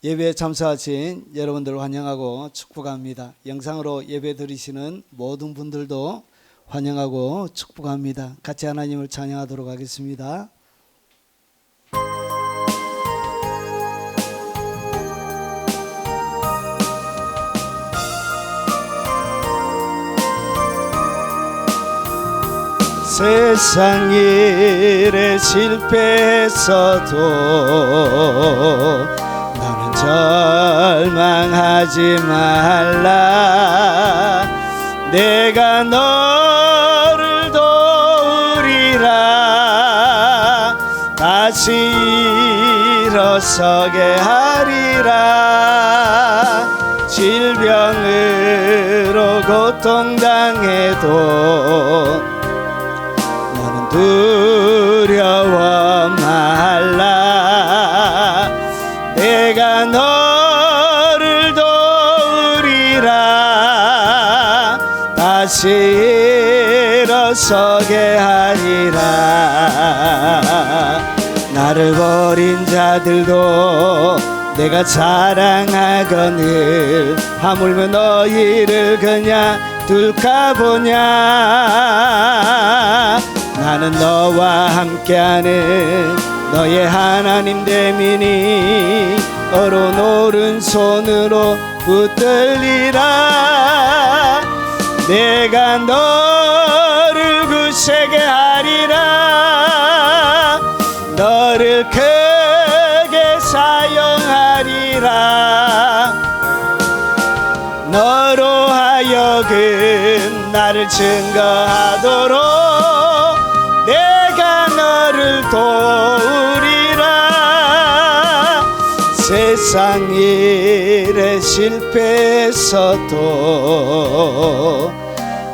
예배에 참석하신 여러분들 환영하고 축복합니다. 영상으로 예배 드리시는 모든 분들도 환영하고 축복합니다. 같이 하나님을 찬양하도록 하겠습니다. 세상 일에 실패했어도 너는 절망하지 말라. 내가 너를 도우리라. 다시 일어서게 하리라. 질병으로 고통당해도 두려워 말라. 내가 너를 도우리라. 다시 일어서게 하리라. 나를 버린 자들도 내가 사랑하거늘 하물며 너희를 그냥 둘까 보냐. 나는 너와 함께하는 너의 하나님 됨이니 어른 오른손으로 붙들리라. 내가 너를 굳세게 하리라. 너를 크게 사용하리라. 너로 하여금 나를 증거하도록 내가 너를 도우리라. 세상 일에 실패했어도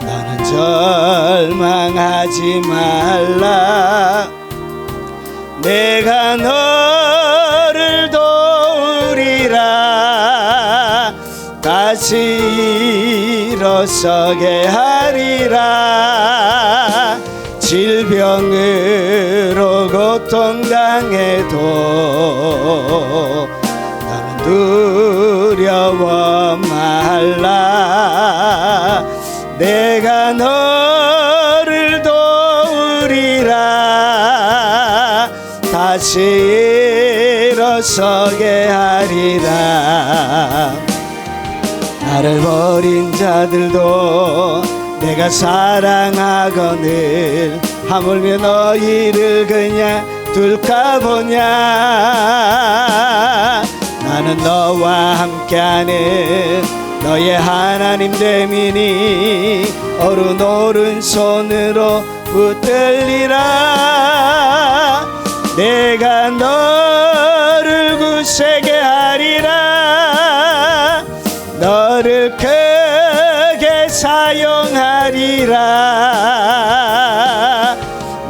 너는 절망하지 말라. 내가 너를 도우리라. 다시 일어서게 하리라. 질병으로 고통당해도 나는 두려워 말라. 내가 너를 도우리라. 다시 일어서게 하리라. 나를 버린 자들도 내가 사랑하거늘 하물며 너희를 그냥 둘까 보냐. 나는 너와 함께하는 너의 하나님 됨이니 어른 오른손으로 붙들리라. 내가 너를 굳세게 하리라. 너를 크게 사용하리라.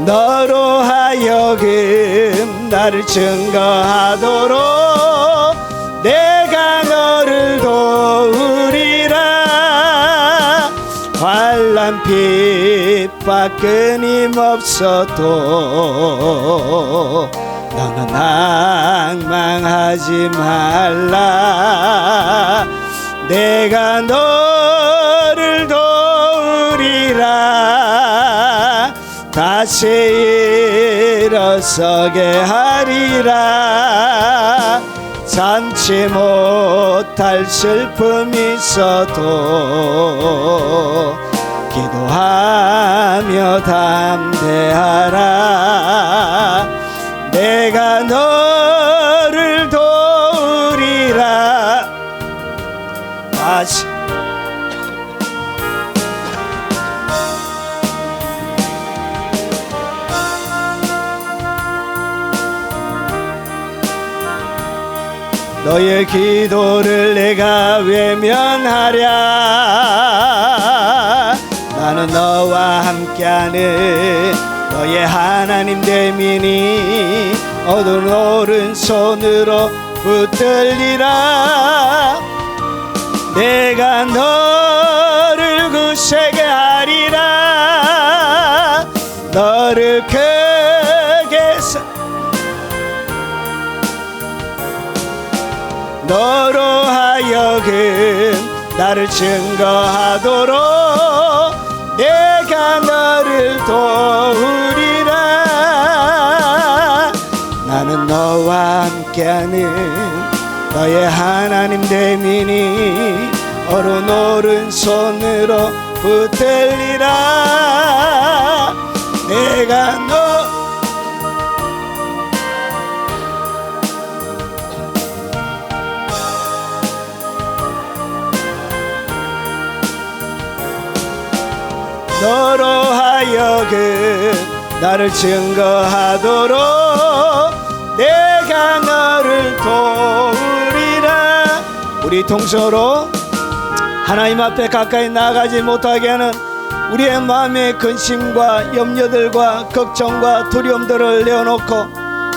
너로 하여금 나를 증거하도록 내가 너를 도우리라. 환난 핍박 끊임없어도 너는 낭망하지 말라. 내가 너를 도우리라. 다시 일어서게 하리라. 참지 못할 슬픔이 있어도 기도하며 담대하라. 내가 너를 도우리라. 다시 너의 기도를 내가 외면하랴. 나는 너와 함께하는 너의 하나님 됨이니 어두운 오른손으로 붙들리라. 내가 너를 굳세게 하리라. 너를 크게 너로 하여금 나를 증거하도록 내가 너를 도우리라. 나는 너와 함께하는 너의 하나님 됨이니 어른 오른손으로 붙들리라. 내가 너로 하여금 나를 증거하도록 내가 너를 도우리라. 우리 동서로 하나님 앞에 가까이 나가지 못하게 하는 우리의 마음의 근심과 염려들과 걱정과 두려움들을 내어놓고,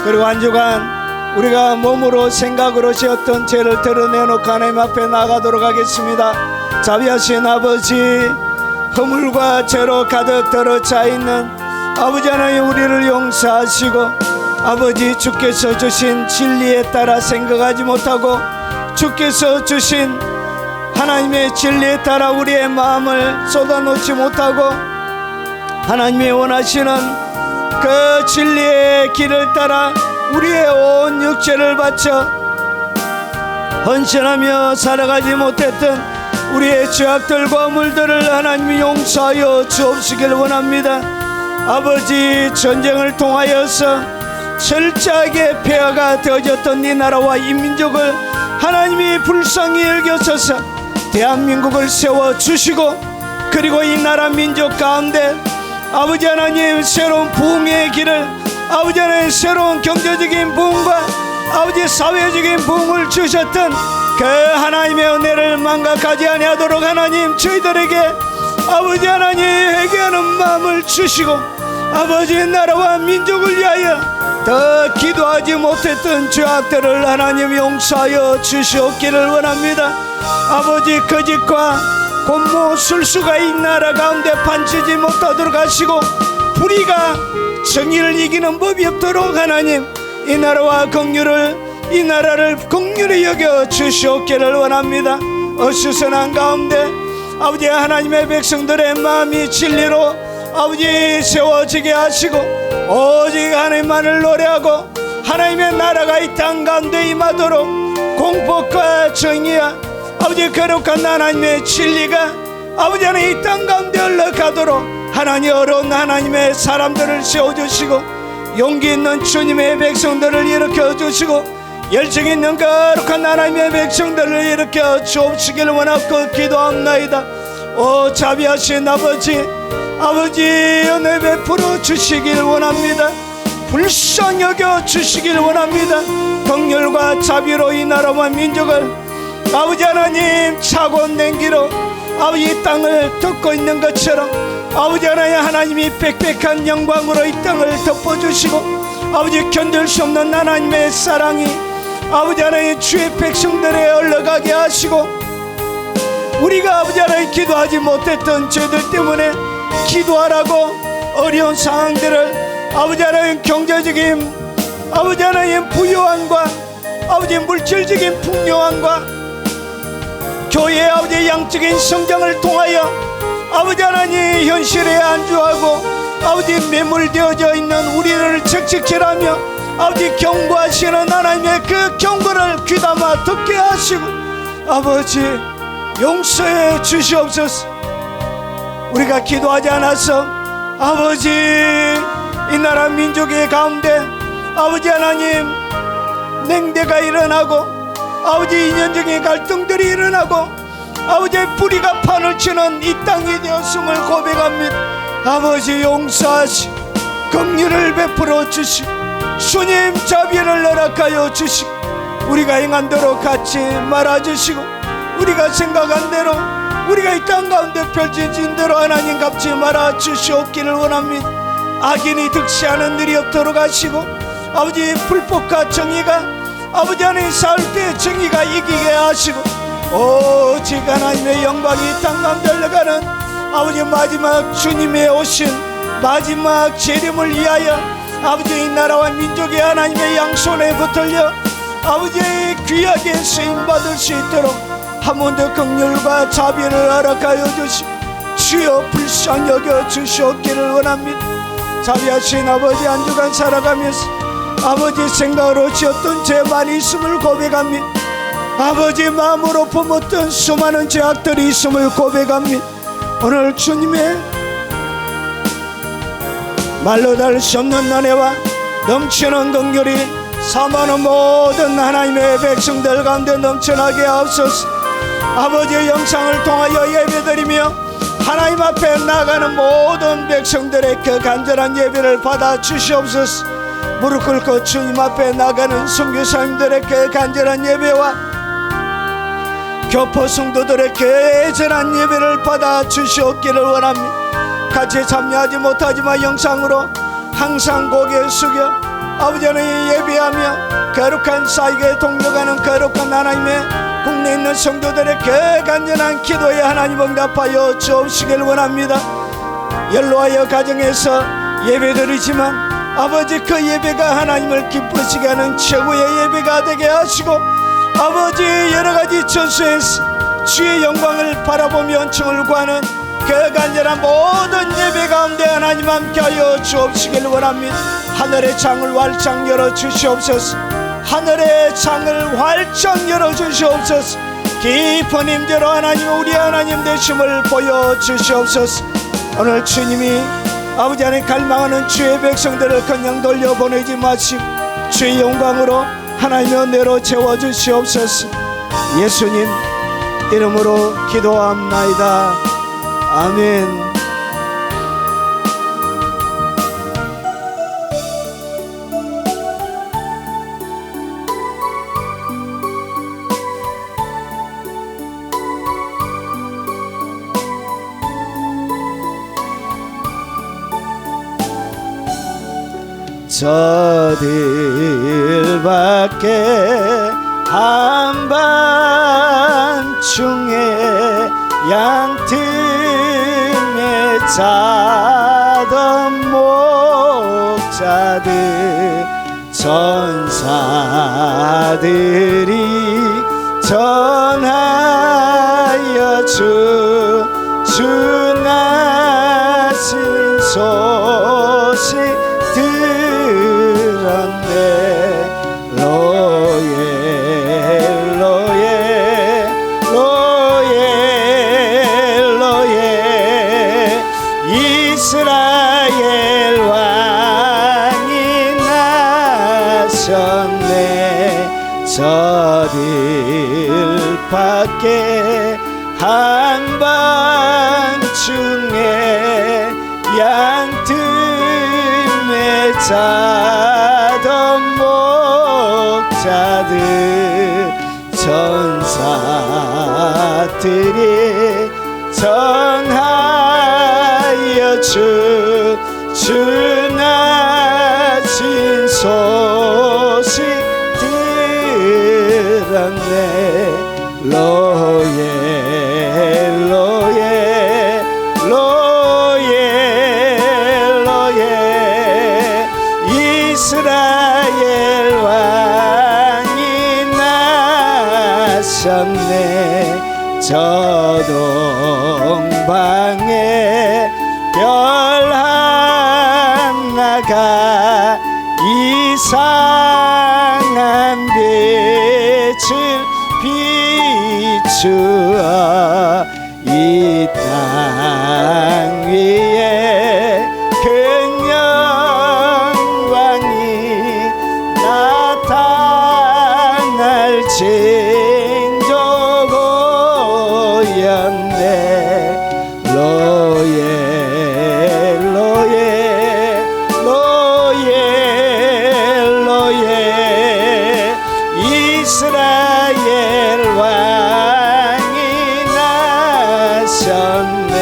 그리고 한 주간 우리가 몸으로 생각으로 지었던 죄를 드러내놓고 하나님 앞에 나가도록 하겠습니다. 자비하신 아버지, 허물과 죄로 가득 들어차 있는 아버지 하나님, 우리를 용서하시고 아버지, 주께서 주신 진리에 따라 생각하지 못하고 주께서 주신 하나님의 진리에 따라 우리의 마음을 쏟아놓지 못하고 하나님이 원하시는 그 진리의 길을 따라 우리의 온 육체를 바쳐 헌신하며 살아가지 못했던 우리의 죄악들과 물들을 하나님이 용서하여 주옵시길 원합니다. 아버지, 전쟁을 통하여서 철저하게 폐허가 되어졌던 이 나라와 이 민족을 하나님이 불쌍히 여겨서서 대한민국을 세워주시고, 그리고 이 나라 민족 가운데 아버지 하나님 새로운 부흥의 길을, 아버지 하나님 새로운 경제적인 부흥과 아버지 사회적인 부흥을 주셨던 그 하나님의 은혜를 망각하지 아니하도록 하나님, 저희들에게 아버지 하나님 회개하는 마음을 주시고 아버지 나라와 민족을 위하여 더 기도하지 못했던 죄악들을 하나님 용서하여 주시옵기를 원합니다. 아버지, 거짓과 곤모 술수가 이 나라 가운데 판치지 못하도록 하시고 불의가 정의를 이기는 법이 없도록 하나님, 이 나라와 이 나라를 긍휼히 여겨 주시옵기를 원합니다. 어수선한 가운데 아버지 하나님의 백성들의 마음이 진리로 아버지 세워지게 하시고 오직 하나님만을 노래하고 하나님의 나라가 이 땅 가운데 임하도록 공복과 정의와 아버지 거룩한 하나님의 진리가 아버지 하나님 이 땅 가운데 흘러가도록 하나님, 어려운 하나님의 사람들을 세워주시고 용기 있는 주님의 백성들을 일으켜 주시고 열정 있는 거룩한 하나님의 백성들을 일으켜 주옵시길 원하고 기도합나이다. 오 자비하신 아버지, 은혜 베풀어 주시길 원합니다. 불쌍히 여겨 주시길 원합니다. 긍휼과 자비로 이 나라와 민족을 아버지 하나님 차고 냉기로 아버지 이 땅을 덮고 있는 것처럼 아버지 하나님이 빽빽한 영광으로 이 땅을 덮어주시고 아버지 견딜 수 없는 하나님의 사랑이 아버지 하나님 주의 백성들에 흘러가게 하시고 우리가 아버지 하나님 기도하지 못했던 죄들 때문에 기도하라고 어려운 상황들을 아버지 하나님 경제적인 아버지 하나님 부요함과 아버지 물질적인 풍요함과 교회의 아버지 양적인 성장을 통하여 아버지 하나님 현실에 안주하고 아버지 매몰되어져 있는 우리를 책책질하며 아버지 경고하시는 하나님의 그 경고를 귀담아 듣게 하시고 아버지 용서해 주시옵소서. 우리가 기도하지 않아서 아버지 이 나라 민족의 가운데 아버지 하나님 냉대가 일어나고 아버지 이념적인 갈등들이 일어나고 아버지 뿌리가 판을 치는 이 땅이 되었음을 고백합니다. 아버지 용서하시 긍휼을 베풀어 주시 주님 자비를 허락하여 주시고 우리가 행한 대로 갖지 말아주시고 우리가 생각한 대로 우리가 이 땅 가운데 펼쳐진 대로 하나님 갚지 말아 주시옵기를 원합니다. 악인이 득세하는 일이 없도록 하시고 아버지 불법과 정의가 아버지 하나님 싸울 때 정의가 이기게 하시고 오직 하나님의 영광이 이 땅 가운데 흘러가는 아버지 마지막 주님의 오신 마지막 재림을 위하여 아버지 이 나라와 민족의 하나님의 양손에 붙들려 아버지의 귀하게 쓰임받을 수 있도록 한 번 더 긍휼과 자비를 허락하여 주시 주여 불쌍히 여겨 주시옵기를 원합니다. 자비하신 아버지, 한 주간 살아가면서 아버지 생각으로 지었던 죄 많이 있음을 고백합니다. 아버지 마음으로 품었던 수많은 죄악들이 있음을 고백합니다. 오늘 주님의 말로 달 수 없는 은혜와 넘치는 긍휼이 사모하는 모든 하나님의 백성들 가운데 넘쳐나게 하옵소서. 아버지의 영상을 통하여 예배드리며 하나님 앞에 나가는 모든 백성들의 그 간절한 예배를 받아 주시옵소서. 무릎 꿇고 주님 앞에 나가는 선교사님들의 그 간절한 예배와 교포 성도들의 그 애절한 예배를 받아 주시옵기를 원합니다. 같이 참여하지 못하지만 영상으로 항상 고개 숙여 아버지는 예배하며 거룩한 사역에 동력하는 거룩한 하나님의 국내에 있는 성도들의 그 간절한 기도에 하나님 응답하여 주옵시길 원합니다. 연로하여 가정에서 예배드리지만 아버지 그 예배가 하나님을 기쁘시게 하는 최고의 예배가 되게 하시고 아버지 여러가지 처소에서 주의 영광을 바라보며 은총을 구하는 그 간절한 모든 예배 가운데 하나님 함께하여 주옵시길 원합니다. 하늘의 창을 활짝 열어주시옵소서. 하늘의 창을 활짝 열어주시옵소서. 깊은 임재로 하나님 우리 하나님 되심을 보여주시옵소서. 오늘 주님이 아버지 안에 갈망하는 주의 백성들을 그냥 돌려보내지 마시고 주의 영광으로 하나님의 은혜로 채워주시옵소서. 예수님 이름으로 기도합나이다. 아멘. 저들밖에 한밤중에 양틈에 자던 목자들 전사들이 전하여 주나신 소식 들었네. 로예 로예 로예 로예 이스라엘 왕이 나셨네. 저들 밖에 한밤중에 양틈에 자던 목자들 전사들이 전하여 주나신 소식 들었네. 로예 로예 로예 로예 이스라엘 왕이 나셨네. 저 동방에 별 하나가 이상한 빛을 비추어 이 땅 위에 큰 영광이 나타날 징조고였네. 로예 로예 로예 로예 이스라엘 왕이 나셨네.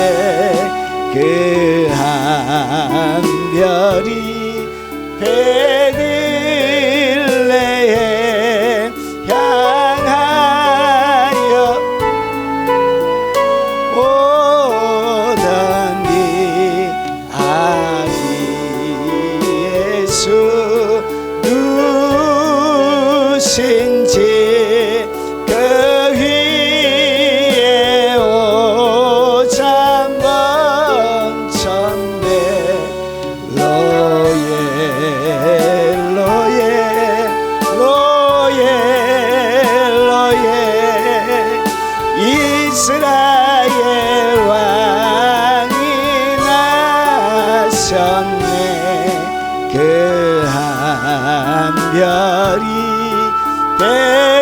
그 한 별이 베들레헴 향하여 오더니 아기 예수 누신 엘로에 이스라엘 왕이 나셨네. 그 한 별이 베들레헴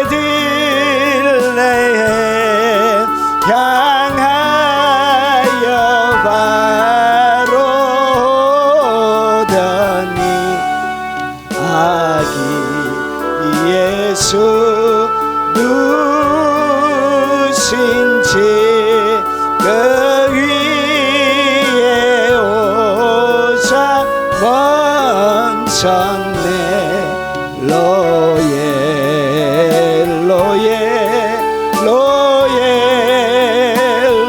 향하여 바로 오더니 아기 예수 누신지 그 위에 오자 멈췄네. 로에 로에 로에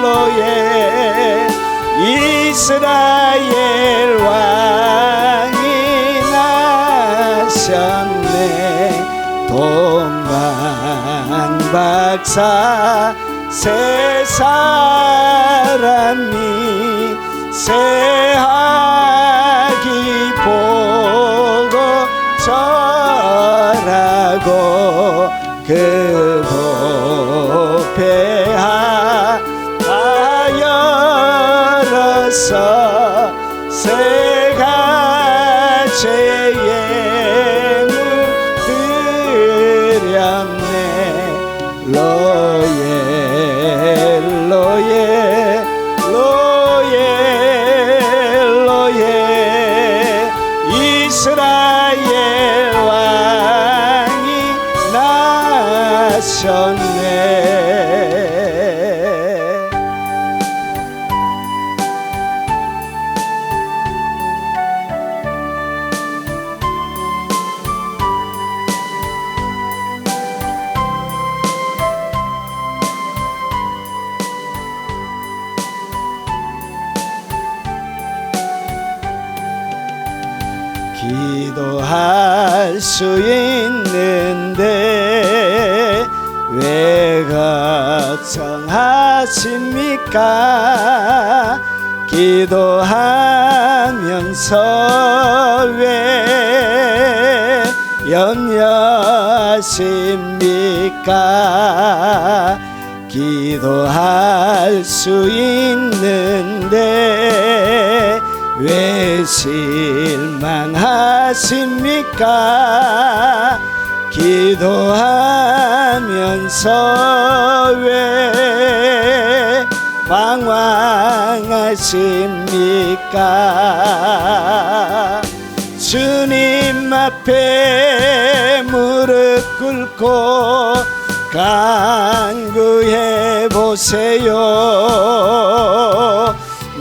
로에 이스라엘 왕이 나셨네. 동방박사 세 사람이 새하기 보고 절하고 그 보배하여서 세 가지의 예물 드렸네. 로에 로에 로에 로에 이스라엘 왕이 나셨네. 기도할 수 있는데 왜 걱정하십니까? 기도하면서 왜 염려하십니까? 기도할 수 있는데 왜 실망하십니까? 기도하면서 왜 방황하십니까? 주님 앞에 무릎 꿇고 간구해 보세요.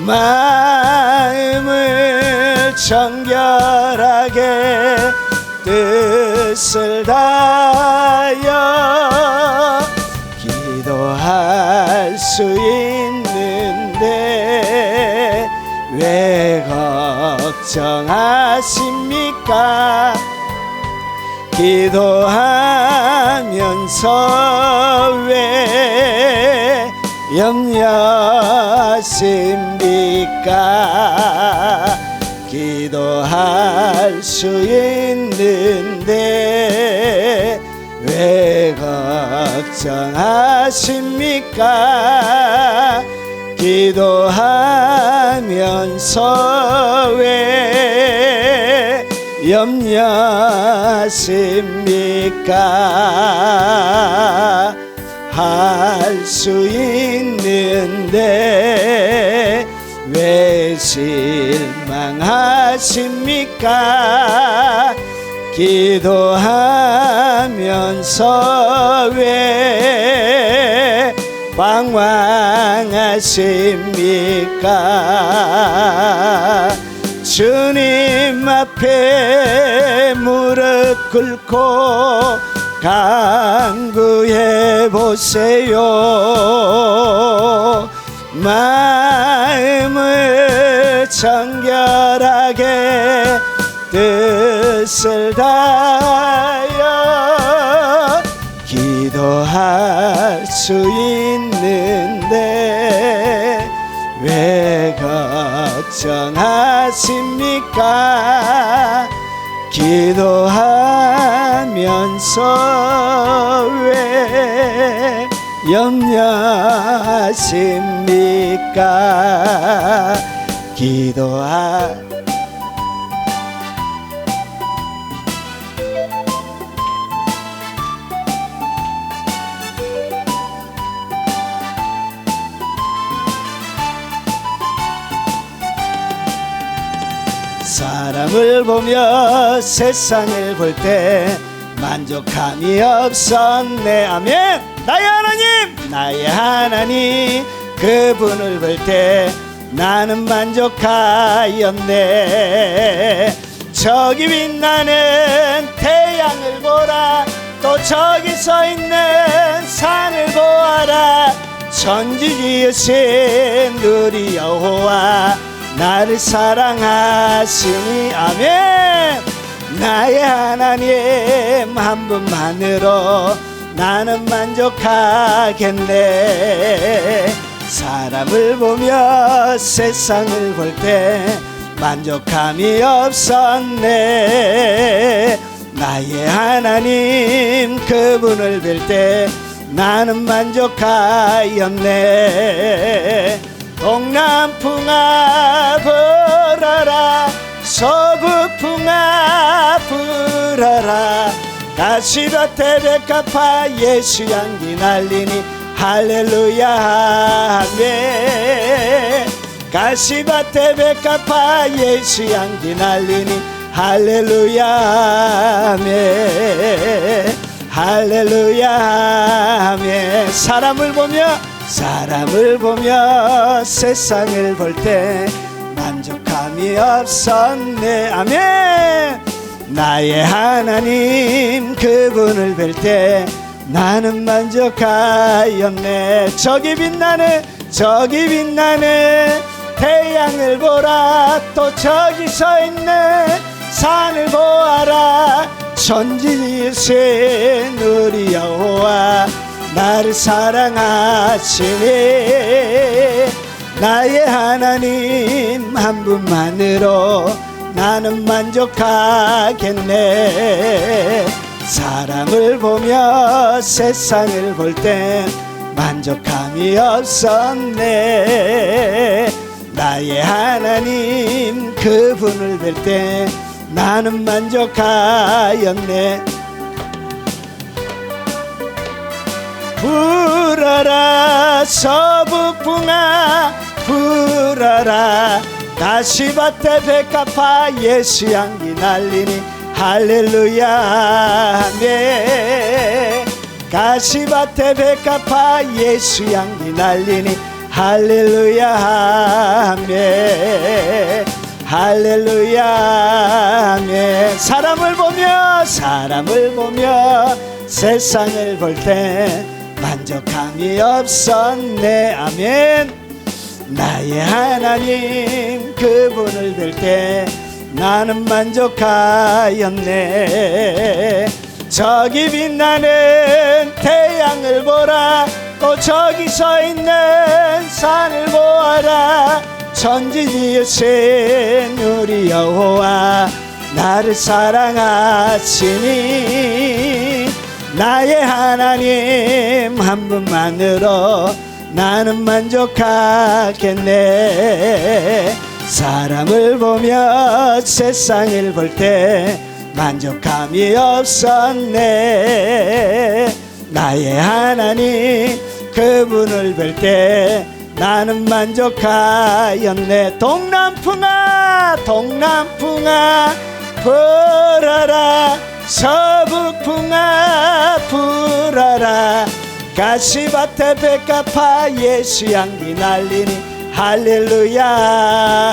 마음을 정결하게 뜻을 다하여 기도할 수 있는데 왜 걱정하십니까? 기도하면서 왜 염려하십니까? 기도할 수 있는데 왜 걱정하십니까? 기도하면서 왜 염려하십니까? 할 수 있는데 왜 실망하십니까? 기도하면서 왜 방황하십니까? 주님 앞에 무릎 꿇고 간구해 보세요. 마음을 정결하게 뜻을 다하여 기도할 수 있는데 왜 걱정하십니까? 기도하면서 위해서 왜 염려하십니까? 사람을 보며 세상을 볼 때 만족함이 없었네. 아멘. 나의 하나님 그분을 볼 때 나는 만족하였네. 저기 빛나는 태양을 보라, 또 저기 서 있는 산을 보아라. 천지 지으신 우리 여호와 나를 사랑하시니. 아멘. 나의 하나님 한 분만으로 나는 만족하겠네. 사람을 보며 세상을 볼 때 만족함이 없었네. 나의 하나님 그분을 뵐 때 나는 만족하였네. 동남풍아 불어라, 서북풍아 불어라. 가시밭에 백합화 예수 향기 날리니 할렐루야 아멘. 가시밭에 백합화 예수 향기 날리니 할렐루야 아멘. 할렐루야 아멘. 사람을 보며 세상을 볼 때 만족함이 없었네. 아멘. 나의 하나님 그분을 뵐 때 나는 만족하였네. 저기 빛나는 태양을 보라, 또 저기 서 있는 산을 보아라. 천지지으신 우리 여호와 나를 사랑하시니. 나의 하나님 한 분만으로 나는 만족하겠네. 사람을 보며 세상을 볼 때 만족함이 없었네. 나의 하나님 그분을 뵐 때 나는 만족하였네. 불어라 서북풍아 불어라. 가시밭에 백합화 예수 향기 날리니 할렐루야 아멘. 가시밭에 백합화 예수 향기 날리니 할렐루야 아멘. 할렐루야 아멘. 사람을 보며 세상을 볼 때 만족함이 없었네. 아멘. 나의 하나님 그분을 뵐 때 나는 만족하였네. 저기 빛나는 태양을 보라, 또 저기 서 있는 산을 보아라. 천지 지으신 우리 여호와 나를 사랑하시니. 나의 하나님 한 분만으로 나는 만족하겠네. 사람을 보며 세상을 볼 때 만족함이 없었네. 나의 하나님 그분을 뵐 때 나는 만족하였네. 동남풍아 불어라, 서북풍아 불어라. 가시밭에 백합화 예수 향기 날리니 할렐루야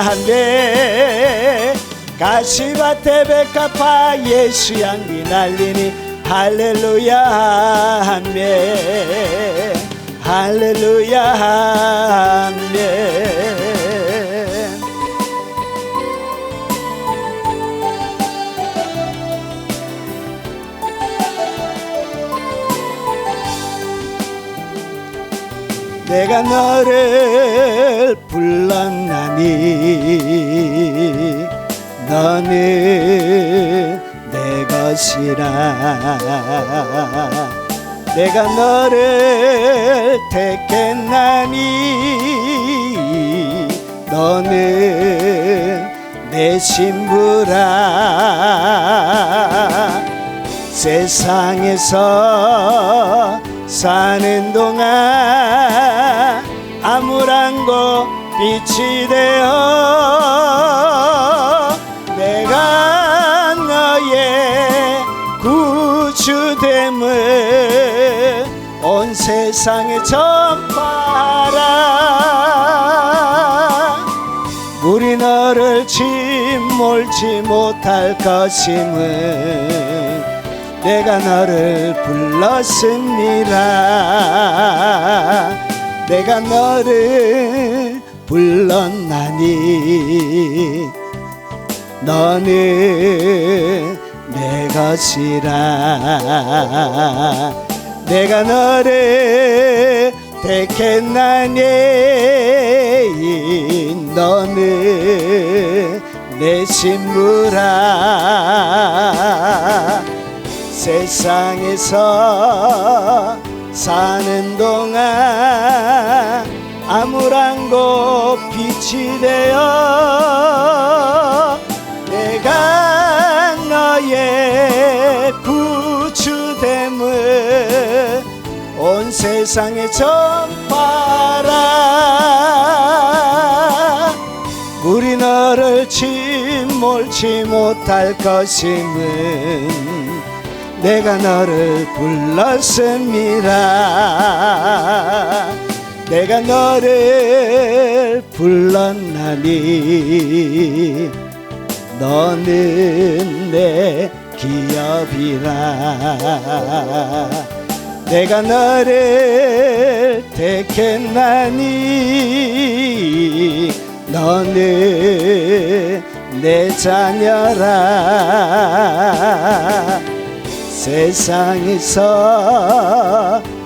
아멘. 가시밭에 백합화 예수 향기 날리니 할렐루야 아멘. 할렐루야 아멘. 내가 너를 불렀나니 너는 내 것이라. 내가 너를 택했나니 너는 내 신부라. 세상에서 사는 동안 아무랑고 빛이 되어 내가 너의 구주됨을 온 세상에 전파하라. 물이 너를 침몰치 못할 것임을 내가 너를 불렀습니다. 내가 너를 불렀나니 너는 내 것이라. 내가 너를 택했나니 너는 내 신부라. 세상에서 사는 동안 아무랑고 빛이 되어 내가 너의 구주됨을 온 세상에 전파하라. 물이 너를 침몰치 못할 것임을 내가 너를 불렀습니다. 내가 너를 불렀나니 너는 내 기업이라. 내가 너를 택했나니 너는 내 자녀라. 세상에서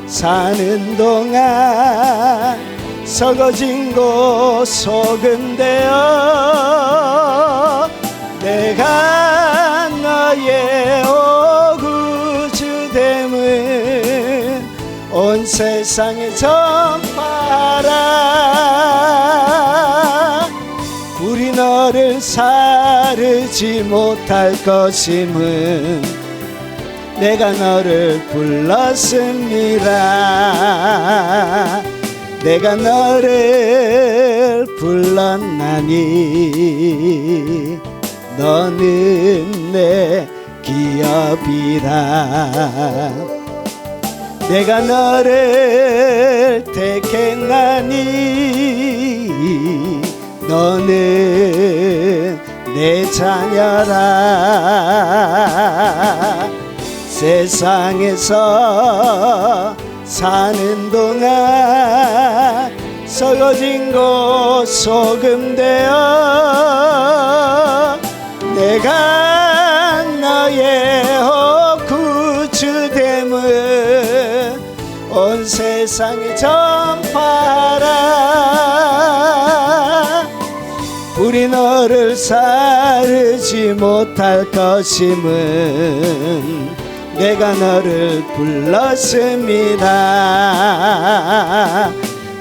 사는 동안 썩어진 곳 소금 되어 내가 너의 오구주됨을 온 세상에 전파하라. 불이 너를 사르지 못할 것임을 내가 너를 불렀습니다. 내가 너를 불렀나니 너는 내 기업이라. 내가 너를 택했나니 너는 내 자녀라. 세상에서 사는 동안 썩어진 곳 소금 되어 내가 너의 구주됨을 온 세상에 전파하라. 불이 너를 사르지 못할 것임을 내가 너를 불렀습니다.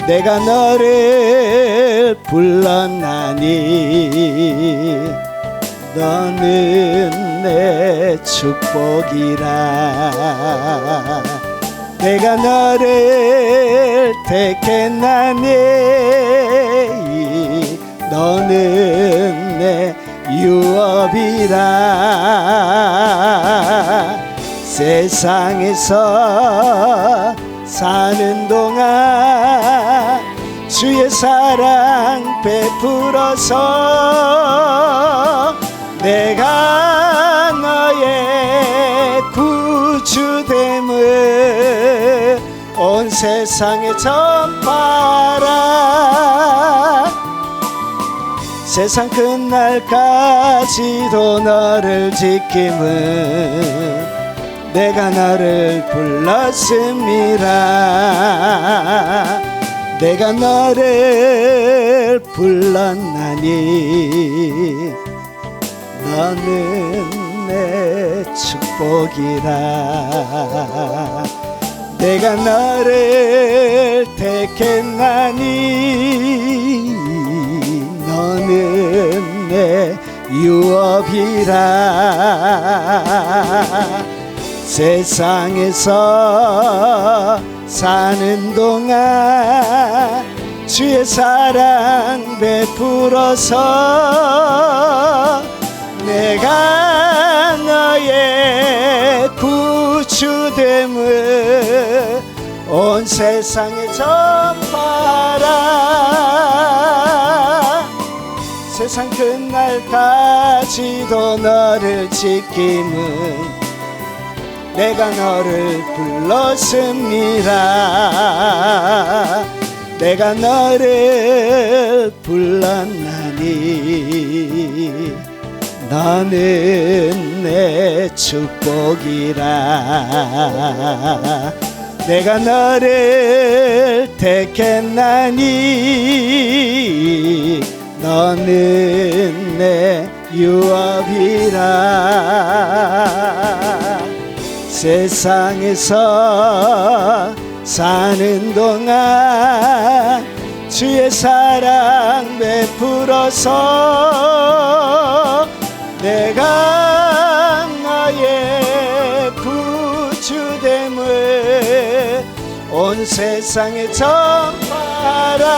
내가 너를 불렀나니 너는 내 축복이라. 내가 너를 택했나니 너는 내 유업이라. 세상에서 사는 동안 주의 사랑 베풀어서 내가 너의 구주됨을 온 세상에 전파하라. 세상 끝날까지도 너를 지킴을 내가 너를 불렀습니다. 내가 너를 불렀나니 너는 내 축복이라. 내가 너를 택했나니 너는 내 유업이라. 세상에서 사는 동안 주의 사랑 베풀어서 내가 너의 구주됨을 온 세상에 전파라. 세상 끝날까지도 너를 지킴은 내가 너를 불렀습니다. 내가 너를 불렀나니 너는 내 축복이라. 내가 너를 택했나니 너는 내 유업이라. 세상에서 사는 동안 주의 사랑 베풀어서 내가 너의 구주됨을 온 세상에 전파라.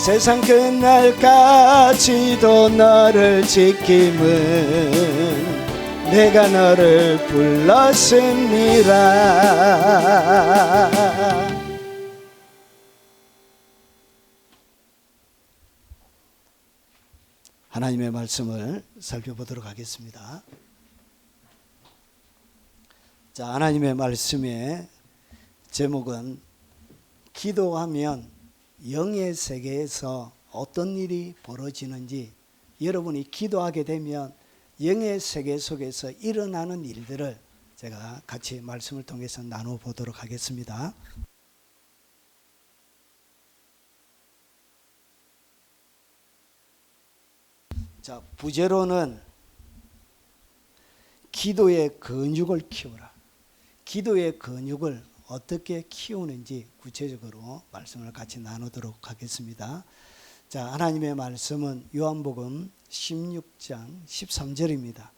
세상 끝날까지도 너를 지킴은 내가 너를 불렀습니다. 하나님의 말씀을 살펴보도록 하겠습니다. 자, 하나님의 말씀의 제목은 기도하면 영의 세계에서 어떤 일이 벌어지는지, 여러분이 기도하게 되면 영의 세계 속에서 일어나는 일들을 제가 같이 말씀을 통해서 나눠보도록 하겠습니다. 자, 부제로는 기도의 근육을 키우라. 기도의 근육을 어떻게 키우는지 구체적으로 말씀을 같이 나누도록 하겠습니다. 자, 하나님의 말씀은 요한복음 16장 13절입니다.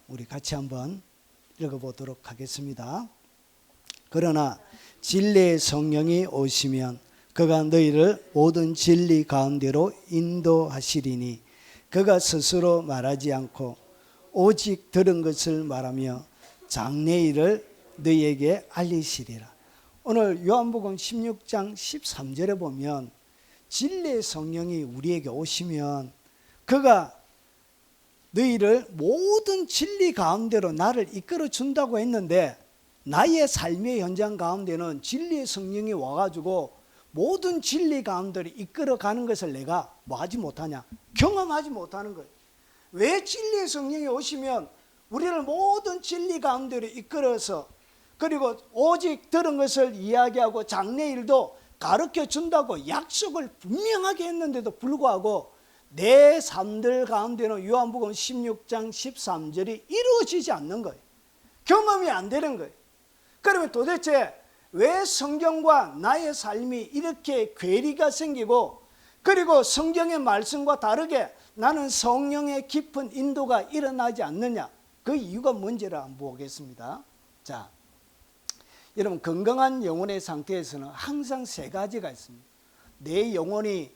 우리 같이 한번 읽어보도록 하겠습니다. 그러나 진리의 성령이 오시면 그가 너희를 모든 진리 가운데로 인도하시리니 그가 스스로 말하지 않고 오직 들은 것을 말하며 장래일을 너희에게 알리시리라. 오늘 요한복음 16장 13절에 보면 진리의 성령이 우리에게 오시면 그가 너희를 모든 진리 가운데로 나를 이끌어 준다고 했는데, 나의 삶의 현장 가운데는 진리의 성령이 와가지고 모든 진리 가운데로 이끌어가는 것을 내가 뭐하지 못하냐? 경험하지 못하는 거예요. 왜 진리의 성령이 오시면 우리를 모든 진리 가운데로 이끌어서, 그리고 오직 들은 것을 이야기하고 장래일도 가르쳐 준다고 약속을 분명하게 했는데도 불구하고 내 삶들 가운데는 요한복음 16장 13절이 이루어지지 않는 거예요. 경험이 안 되는 거예요. 그러면 도대체 왜 성경과 나의 삶이 이렇게 괴리가 생기고, 그리고 성경의 말씀과 다르게 나는 성령의 깊은 인도가 일어나지 않느냐? 그 이유가 뭔지를 한번 보겠습니다. 자, 여러분, 건강한 영혼의 상태에서는 항상 세 가지가 있습니다. 내 영혼이,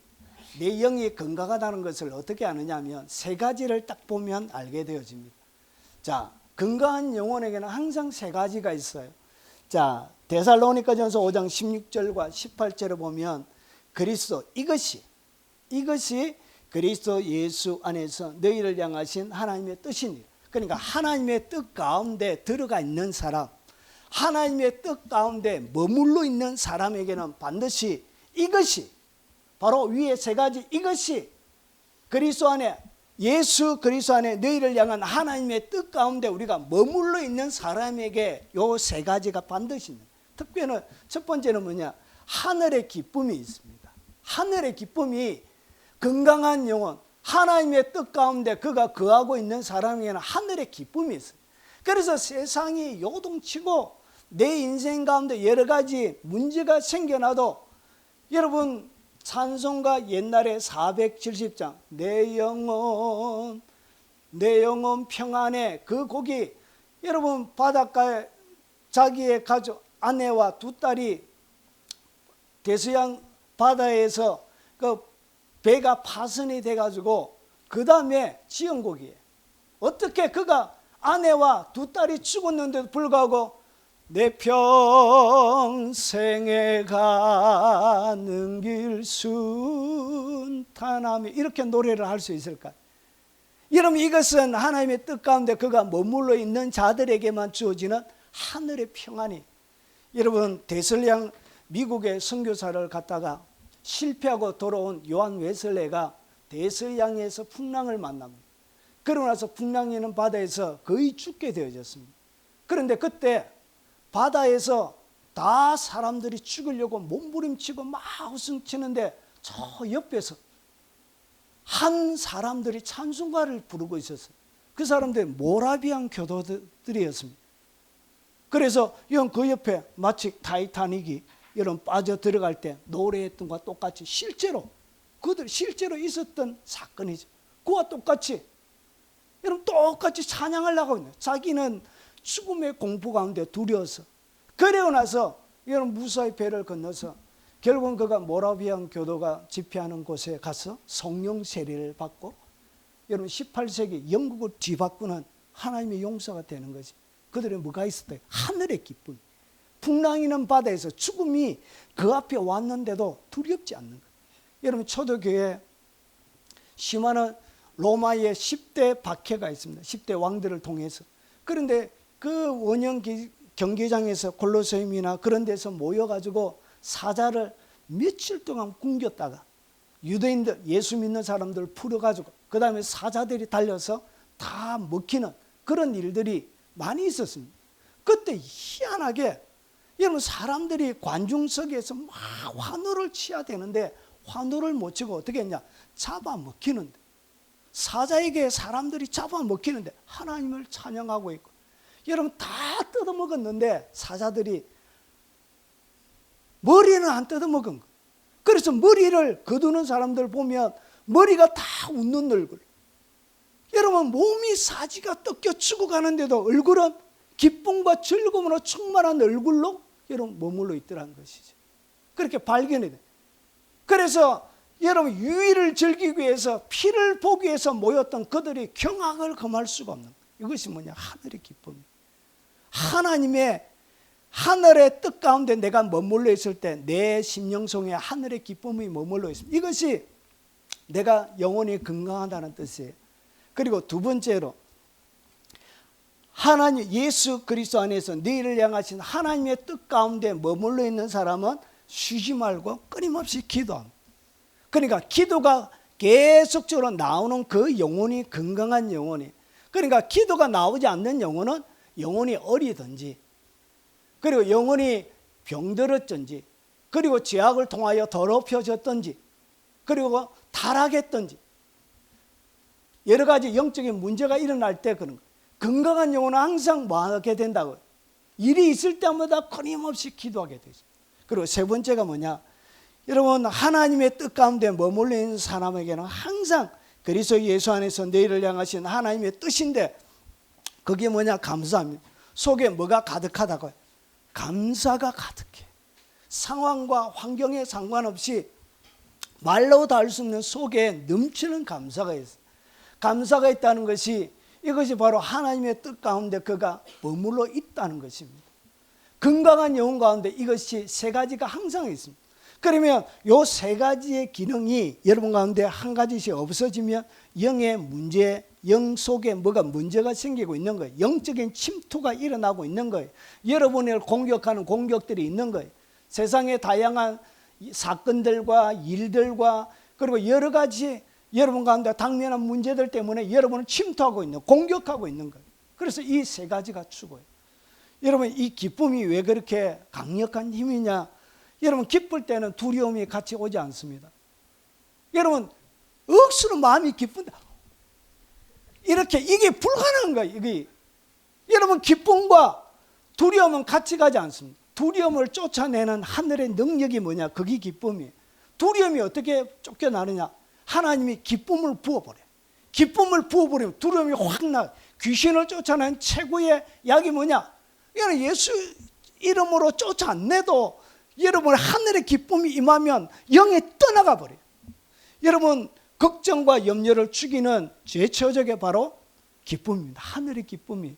내 영이 건강하다는 것을 어떻게 아느냐 하면 세 가지를 딱 보면 알게 되어집니다. 자, 건강한 영혼에게는 항상 세 가지가 있어요. 자, 데살로니가전서 5장 16절과 18절에 보면 그리스도, 이것이 그리스도 예수 안에서 너희를 향하신 하나님의 뜻이니라. 그러니까 하나님의 뜻 가운데 들어가 있는 사람, 하나님의 뜻 가운데 머물러 있는 사람에게는 반드시 이것이, 바로 위에 세 가지, 이것이 그리스도 안에, 예수 그리스도 안에 너희를 향한 하나님의 뜻 가운데 우리가 머물러 있는 사람에게 요 세 가지가 반드시 있는. 특별히 첫 번째는 뭐냐? 하늘의 기쁨이 있습니다. 하늘의 기쁨이 건강한 영혼, 하나님의 뜻 가운데 그가 거하고 있는 사람에게는 하늘의 기쁨이 있어요. 그래서 세상이 요동치고 내 인생 가운데 여러 가지 문제가 생겨나도 여러분 찬송가 옛날에 470장 내 영혼 평안해 그 곡이 여러분 바닷가에 자기의 가족 아내와 두 딸이 대서양 바다에서 그 배가 파손이 돼가지고 그 다음에 지은 곡이에요. 어떻게 그가 아내와 두 딸이 죽었는데도 불구하고 내 평생에 가는 길 순탄하며 이렇게 노래를 할 수 있을까? 여러분 이것은 하나님의 뜻 가운데 그가 머물러 있는 자들에게만 주어지는 하늘의 평안이. 여러분 대설량 미국의 선교사를 갔다가 실패하고 돌아온 요한 웨슬레가 대서양에서 풍랑을 만납니다. 그러고 나서 풍랑이 있는 바다에서 거의 죽게 되어졌습니다. 그런데 그때 바다에서 다 사람들이 죽으려고 몸부림치고 막 웃음치는데 저 옆에서 한 사람들이 찬송가를 부르고 있었어요. 그 사람들이 모라비안 교도들이었습니다. 그래서 그 옆에 마치 타이타닉이 여러분 빠져 들어갈 때 노래했던 것과 똑같이 실제로 그들 실제로 있었던 사건이죠. 그와 똑같이 여러분 똑같이 찬양을 하고 있는 자기는 죽음의 공포 가운데 두려워서 그러고 나서 여러분 무사히 배를 건너서 결국은 그가 모라비안 교도가 집회하는 곳에 가서 성령 세례를 받고 여러분 18세기 영국을 뒤바꾸는 하나님의 용사가 되는 거지. 그들의 뭐가 있었대요? 하늘의 기쁨. 풍랑이는 바다에서 죽음이 그 앞에 왔는데도 두렵지 않는 거예요. 여러분 초대교회 심하는 로마의 10대 박해가 있습니다. 10대 왕들을 통해서. 그런데 그 원형 경기장에서 콜로세움이나 그런 데서 모여가지고 사자를 며칠 동안 굶겼다가 유대인들 예수 믿는 사람들을 풀어가지고 그 다음에 사자들이 달려서 다 먹히는 그런 일들이 많이 있었습니다. 그때 희한하게 여러분 사람들이 관중석에서 막 환호를 치야 되는데 환호를 못 치고 어떻게 했냐? 잡아먹히는데 사자에게 사람들이 잡아먹히는데 하나님을 찬양하고 있고 여러분 다 뜯어먹었는데 사자들이 머리는 안 뜯어먹은 거예요. 그래서 머리를 거두는 사람들 보면 머리가 다 웃는 얼굴. 여러분 몸이 사지가 뜯겨 죽어가는데도 얼굴은 기쁨과 즐거움으로 충만한 얼굴로 여러분 머물러 있더라는 것이죠. 그렇게 발견이 돼. 그래서 여러분 유의를 즐기기 위해서 피를 보기 위해서 모였던 그들이 경악을 금할 수가 없는 거예요. 이것이 뭐냐? 하늘의 기쁨. 하나님의 하늘의 뜻 가운데 내가 머물러 있을 때 내 심령속에 하늘의 기쁨이 머물러 있습니다. 이것이 내가 영혼이 건강하다는 뜻이에요. 그리고 두 번째로 하나님 예수 그리스도 안에서 너희를 향하신 하나님의 뜻 가운데 머물러 있는 사람은 쉬지 말고 끊임없이 기도합니다. 그러니까 기도가 계속적으로 나오는 그 영혼이 건강한 영혼이. 그러니까 기도가 나오지 않는 영혼은 영혼이 어리든지 그리고 영혼이 병들었든지 그리고 죄악을 통하여 더럽혀졌든지 그리고 타락했든지 여러 가지 영적인 문제가 일어날 때 그런 거예요. 건강한 영혼은 항상 뭐 하게 된다고요? 일이 있을 때마다 끊임없이 기도하게 되죠. 그리고 세 번째가 뭐냐? 여러분 하나님의 뜻 가운데 머물러 있는 사람에게는 항상 그리스도 예수 안에서 너희를 향하신 하나님의 뜻인데 그게 뭐냐? 감사합니다. 속에 뭐가 가득하다고요? 감사가 가득해. 상황과 환경에 상관없이 말로 다 할 수 없는 속에 넘치는 감사가 있어요. 감사가 있다는 것이 이것이 바로 하나님의 뜻 가운데 그가 머물러 있다는 것입니다. 건강한 영혼 가운데 이것이 세 가지가 항상 있습니다. 그러면 이 세 가지의 기능이 여러분 가운데 한 가지씩 없어지면 영의 문제, 영 속에 뭐가 문제가 생기고 있는 거예요. 영적인 침투가 일어나고 있는 거예요. 여러분을 공격하는 공격들이 있는 거예요. 세상의 다양한 사건들과 일들과 그리고 여러 가지 여러분 가운데 당면한 문제들 때문에 여러분을 침투하고 있는, 공격하고 있는 거예요. 그래서 이 세 가지가 죽어요. 여러분 이 기쁨이 왜 그렇게 강력한 힘이냐? 여러분 기쁠 때는 두려움이 같이 오지 않습니다. 여러분 억수로 마음이 기쁜다. 이렇게 이게 불가능한 거예요. 이게 여러분, 기쁨과 두려움은 같이 가지 않습니다. 두려움을 쫓아내는 하늘의 능력이 뭐냐? 그게 기쁨이에요. 두려움이 어떻게 쫓겨나느냐? 하나님이 기쁨을 부어버려요. 기쁨을 부어버리면 두려움이 확 나. 귀신을 쫓아내는 최고의 약이 뭐냐? 여러분, 예수 이름으로 쫓아내도 여러분 하늘의 기쁨이 임하면 영이 떠나가 버려요. 여러분, 걱정과 염려를 죽이는 제초적이 바로 기쁨입니다. 하늘의 기쁨이.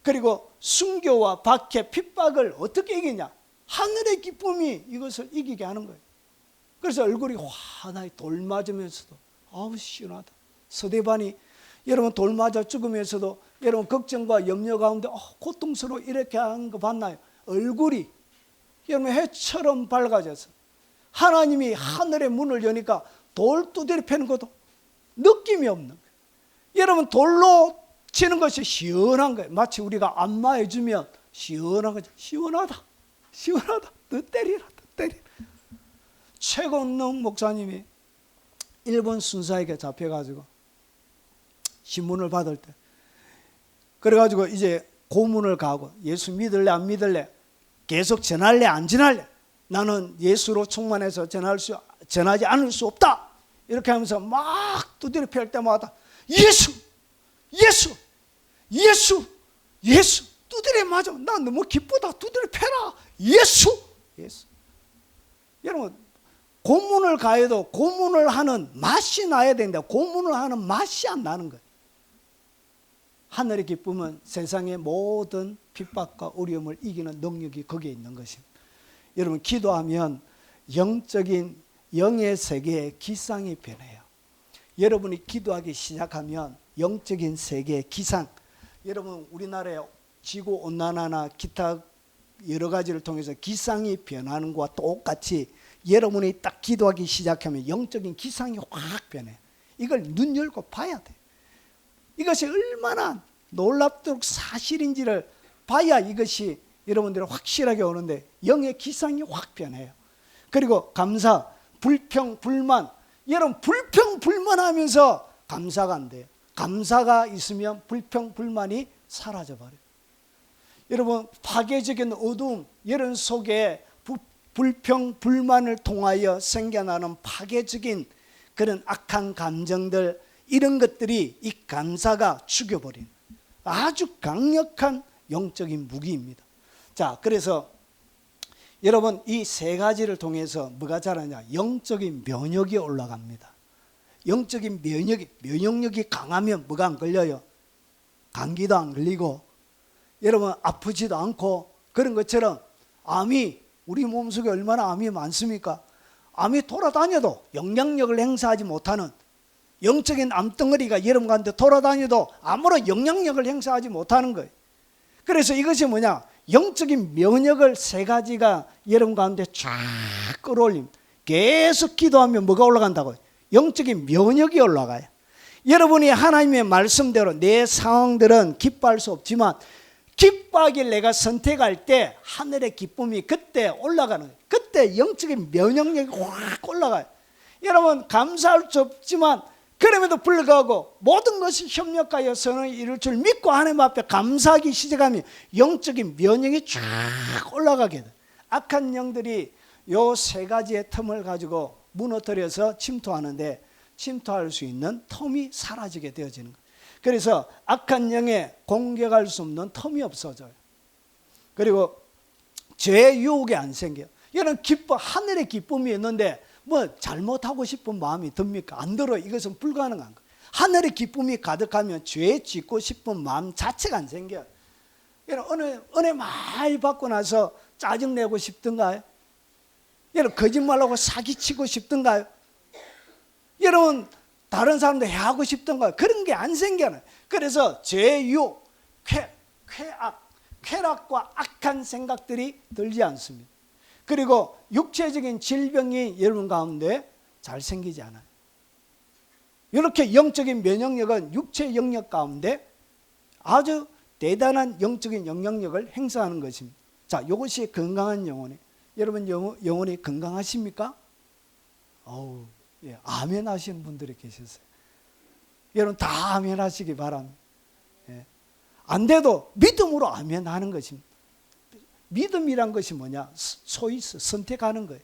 그리고 순교와 박해, 핍박을 어떻게 이기냐? 하늘의 기쁨이 이것을 이기게 하는 거예요. 그래서 얼굴이 환하게 돌 맞으면서도 아우 시원하다. 스데반이 여러분 돌 맞아 죽으면서도 여러분 걱정과 염려 가운데 고통스러워 이렇게 하는 거 봤나요? 얼굴이 여러분 해처럼 밝아져서 하나님이 하늘의 문을 여니까 돌 두드려 패는 것도 느낌이 없는 거예요. 여러분, 돌로 치는 것이 시원한 거예요. 마치 우리가 안마해 주면 시원한 거죠. 시원하다. 시원하다. 더 때리라. 더 때리라. 최건능 목사님이 일본 순사에게 잡혀가지고 신문을 받을 때 그래가지고 이제 고문을 가고 예수 믿을래 안 믿을래, 계속 전할래 안 전할래, 나는 예수로 충만해서 전하지 않을 수 없다, 이렇게 하면서 막 두드려 팰 때마다 예수 예수 예수 예수 두드려 맞아. 나 너무 기쁘다. 두드려 패라. 예수 예수. 여러분, 고문을 가해도 고문을 하는 맛이 나야 된다. 고문을 하는 맛이 안 나는 거예요. 하늘의 기쁨은 세상의 모든 핍박과 어려움을 이기는 능력이 거기에 있는 것입니다. 여러분, 기도하면 영적인 영의 세계의 기상이 변해요. 여러분이 기도하기 시작하면 영적인 세계의 기상, 여러분 우리나라의 지구온난화나 기타 여러 가지를 통해서 기상이 변하는 것과 똑같이 여러분이 딱 기도하기 시작하면 영적인 기상이 확 변해요. 이걸 눈 열고 봐야 돼요. 이것이 얼마나 놀랍도록 사실인지를 봐야 이것이 여러분들이 확실하게 오는데, 영의 기상이 확 변해요. 그리고 감사, 불평, 불만. 여러분, 불평, 불만하면서 감사가 안 돼요. 감사가 있으면 불평, 불만이 사라져버려요. 여러분, 파괴적인 어두움, 여러분 속에 불평, 불만을 통하여 생겨나는 파괴적인 그런 악한 감정들, 이런 것들이 이 감사가 죽여버린 아주 강력한 영적인 무기입니다. 자, 그래서 여러분, 이 세 가지를 통해서 뭐가 자라냐? 영적인 면역이 올라갑니다. 영적인 면역력이 강하면 뭐가 안 걸려요? 감기도 안 걸리고, 여러분 아프지도 않고, 그런 것처럼 암이, 우리 몸속에 얼마나 암이 많습니까? 암이 돌아다녀도 영향력을 행사하지 못하는 영적인 암덩어리가 여러분 가운데 돌아다녀도 아무런 영향력을 행사하지 못하는 거예요. 그래서 이것이 뭐냐? 영적인 면역을 세 가지가 여러분 가운데 쫙 끌어올립니다. 계속 기도하면 뭐가 올라간다고요? 영적인 면역이 올라가요. 여러분이 하나님의 말씀대로 내 상황들은 기뻐할 수 없지만 기뻐하길 내가 선택할 때 하늘의 기쁨이 그때 올라가는 거예요. 그때 영적인 면역력이 확 올라가요. 여러분, 감사할 수 없지만 그럼에도 불구하고 모든 것이 협력하여 선을 이룰 줄 믿고 하나님 앞에 감사하기 시작하면 영적인 면역이 쫙 올라가게 돼요. 악한 영들이 요 세 가지의 틈을 가지고 무너뜨려서 침투하는데 침투할 수 있는 틈이 사라지게 되어지는 거예요. 그래서 악한 영에 공격할 수 없는 틈이 없어져요. 그리고 죄의 유혹이 안 생겨요. 여러분, 하늘의 기쁨이 있는데 뭐 잘못하고 싶은 마음이 듭니까? 안 들어요. 이것은 불가능한 거예요. 하늘의 기쁨이 가득하면 죄 짓고 싶은 마음 자체가 안 생겨요. 여러분, 은혜 많이 받고 나서 짜증내고 싶던가요? 여러분, 거짓말하고 사기치고 싶던가요? 여러분, 다른 사람도 해하고 싶던가요? 그런 게 안 생겨요. 그래서 죄의 유혹, 쾌락과 악한 생각들이 들지 않습니다. 그리고 육체적인 질병이 여러분 가운데 잘 생기지 않아요. 이렇게 영적인 면역력은 육체 영역 가운데 아주 대단한 영적인 영향력을 행사하는 것입니다. 자, 이것이 건강한 영혼이에요. 여러분 영혼이 건강하십니까? 예, 아멘 하시는 분들이 계셨어요. 여러분 다 아멘 하시기 바랍니다. 예. 안 돼도 믿음으로 아멘 하는 것입니다. 믿음이란 것이 뭐냐? 소위 선택하는 거예요.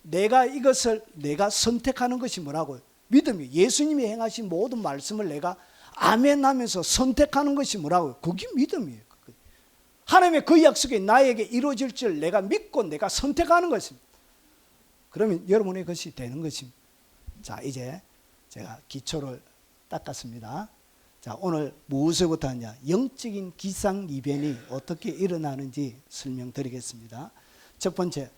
내가 선택하는 것이 뭐라고요? 믿음이 예수님이 행하신 모든 말씀을 내가 아멘 하면서 선택하는 것이 뭐라고요? 그게 믿음이에요. 하나님의 그 약속이 나에게 이루어질 줄 내가 믿고 내가 선택하는 것입니다. 그러면 여러분의 것이 되는 것입니다. 자, 이제 제가 기초를 닦았습니다. 자, 오늘 무엇부터 하냐? 영적인 기상이변이 어떻게 일어나는지 설명드리겠습니다. 첫 번째,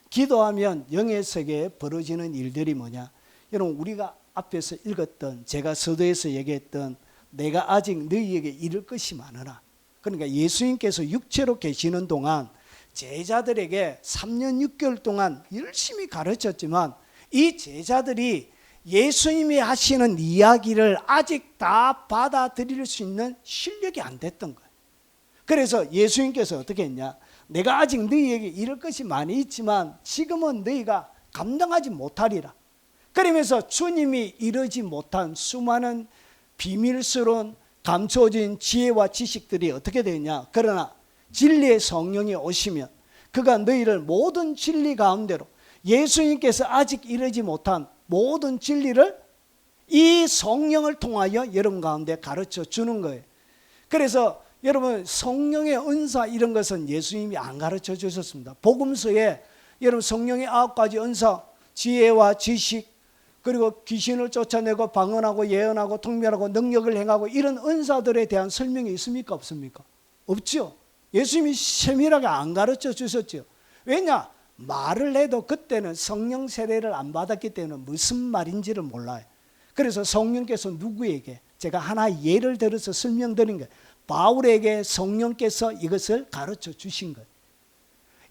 기도하면 영의 세계에 벌어지는 일들이 뭐냐? 여러분 우리가 앞에서 읽었던, 제가 서두에서 얘기했던 내가 아직 너희에게 이를 것이 많으나, 그러니까 예수님께서 육체로 계시는 동안 제자들에게 3년 6개월 동안 열심히 가르쳤지만 이 제자들이 예수님이 하시는 이야기를 아직 다 받아들일 수 있는 실력이 안 됐던 거예요. 그래서 예수님께서 어떻게 했냐? 내가 아직 너희에게 이럴 것이 많이 있지만 지금은 너희가 감당하지 못하리라. 그러면서 주님이 이루지 못한 수많은 비밀스러운 감춰진 지혜와 지식들이 어떻게 되냐? 그러나 진리의 성령이 오시면 그가 너희를 모든 진리 가운데로, 예수님께서 아직 이루지 못한 모든 진리를 이 성령을 통하여 여러분 가운데 가르쳐 주는 거예요. 그래서 여러분 성령의 은사 이런 것은 예수님이 안 가르쳐 주셨습니다. 복음서에 여러분 성령의 9가지 은사, 지혜와 지식, 그리고 귀신을 쫓아내고 방언하고 예언하고 통변하고 능력을 행하고 이런 은사들에 대한 설명이 있습니까? 없습니까? 없죠. 예수님이 세밀하게 안 가르쳐 주셨죠. 왜냐? 말을 해도 그때는 성령 세례를 안 받았기 때문에 무슨 말인지를 몰라요. 그래서 성령께서 누구에게, 제가 하나 예를 들어서 설명드린 거예요. 바울에게 성령께서 이것을 가르쳐 주신 거예요.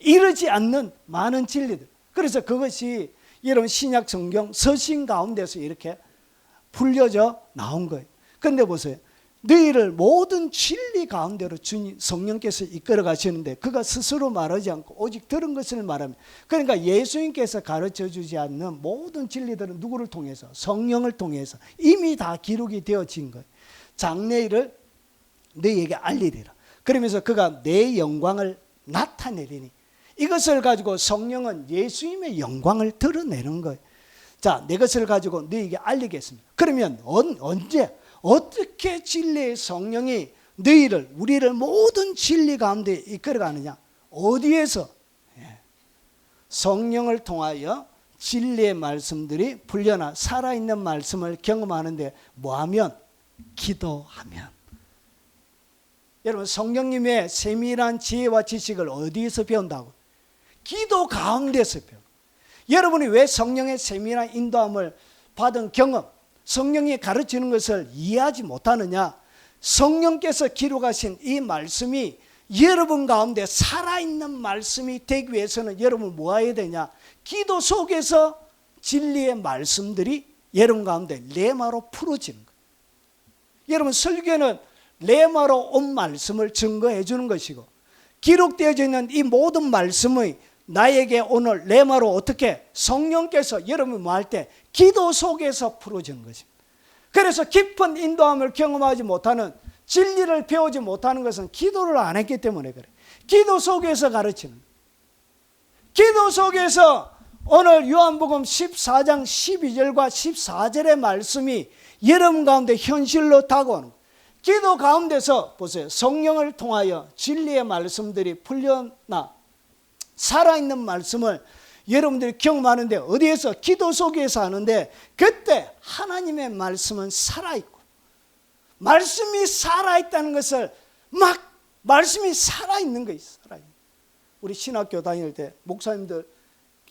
이르지 않는 많은 진리들. 그래서 그것이 여러분 신약 성경 서신 가운데서 이렇게 풀려져 나온 거예요. 그런데 보세요. 너희를 모든 진리 가운데로 주님 성령께서 이끌어 가시는데 그가 스스로 말하지 않고 오직 들은 것을 말합니다. 그러니까 예수님께서 가르쳐 주지 않는 모든 진리들은 누구를 통해서? 성령을 통해서 이미 다 기록이 되어진 거예요. 장래일을 너희에게 알리리라. 그러면서 그가 내 영광을 나타내리니, 이것을 가지고 성령은 예수님의 영광을 드러내는 거예요. 자, 내 것을 가지고 너희에게 알리겠습니다. 그러면 언제, 어떻게 진리의 성령이 너희를, 우리를 모든 진리 가운데 이끌어가느냐? 어디에서? 성령을 통하여 진리의 말씀들이 풀려나 살아있는 말씀을 경험하는데 뭐하면? 기도하면. 여러분 성령님의 세밀한 지혜와 지식을 어디에서 배운다고? 기도 가운데서 배워. 여러분이 왜 성령의 세밀한 인도함을 받은 경험, 성령이 가르치는 것을 이해하지 못하느냐? 성령께서 기록하신 이 말씀이 여러분 가운데 살아있는 말씀이 되기 위해서는 여러분 뭐 해야 되냐? 기도 속에서 진리의 말씀들이 여러분 가운데 레마로 풀어지는 거예요. 여러분 설교는 레마로 온 말씀을 증거해 주는 것이고, 기록되어져 있는 이 모든 말씀의 나에게 오늘 레마로 어떻게 성령께서 여러분이 뭐 할 때 기도 속에서 풀어지는 것입니다. 그래서 깊은 인도함을 경험하지 못하는, 진리를 배우지 못하는 것은 기도를 안 했기 때문에 그래. 기도 속에서 가르치는, 기도 속에서 오늘 요한복음 14장 12절과 14절의 말씀이 여러분 가운데 현실로 다가오는 거예요. 기도 가운데서 보세요. 성령을 통하여 진리의 말씀들이 풀려나 살아있는 말씀을 여러분들이 경험하는데, 어디에서? 기도 속에서 하는데, 그때 하나님의 말씀은 살아있고, 말씀이 살아있다는 것을 말씀이 살아있는 거예요. 살아있는. 우리 신학교 다닐 때 목사님들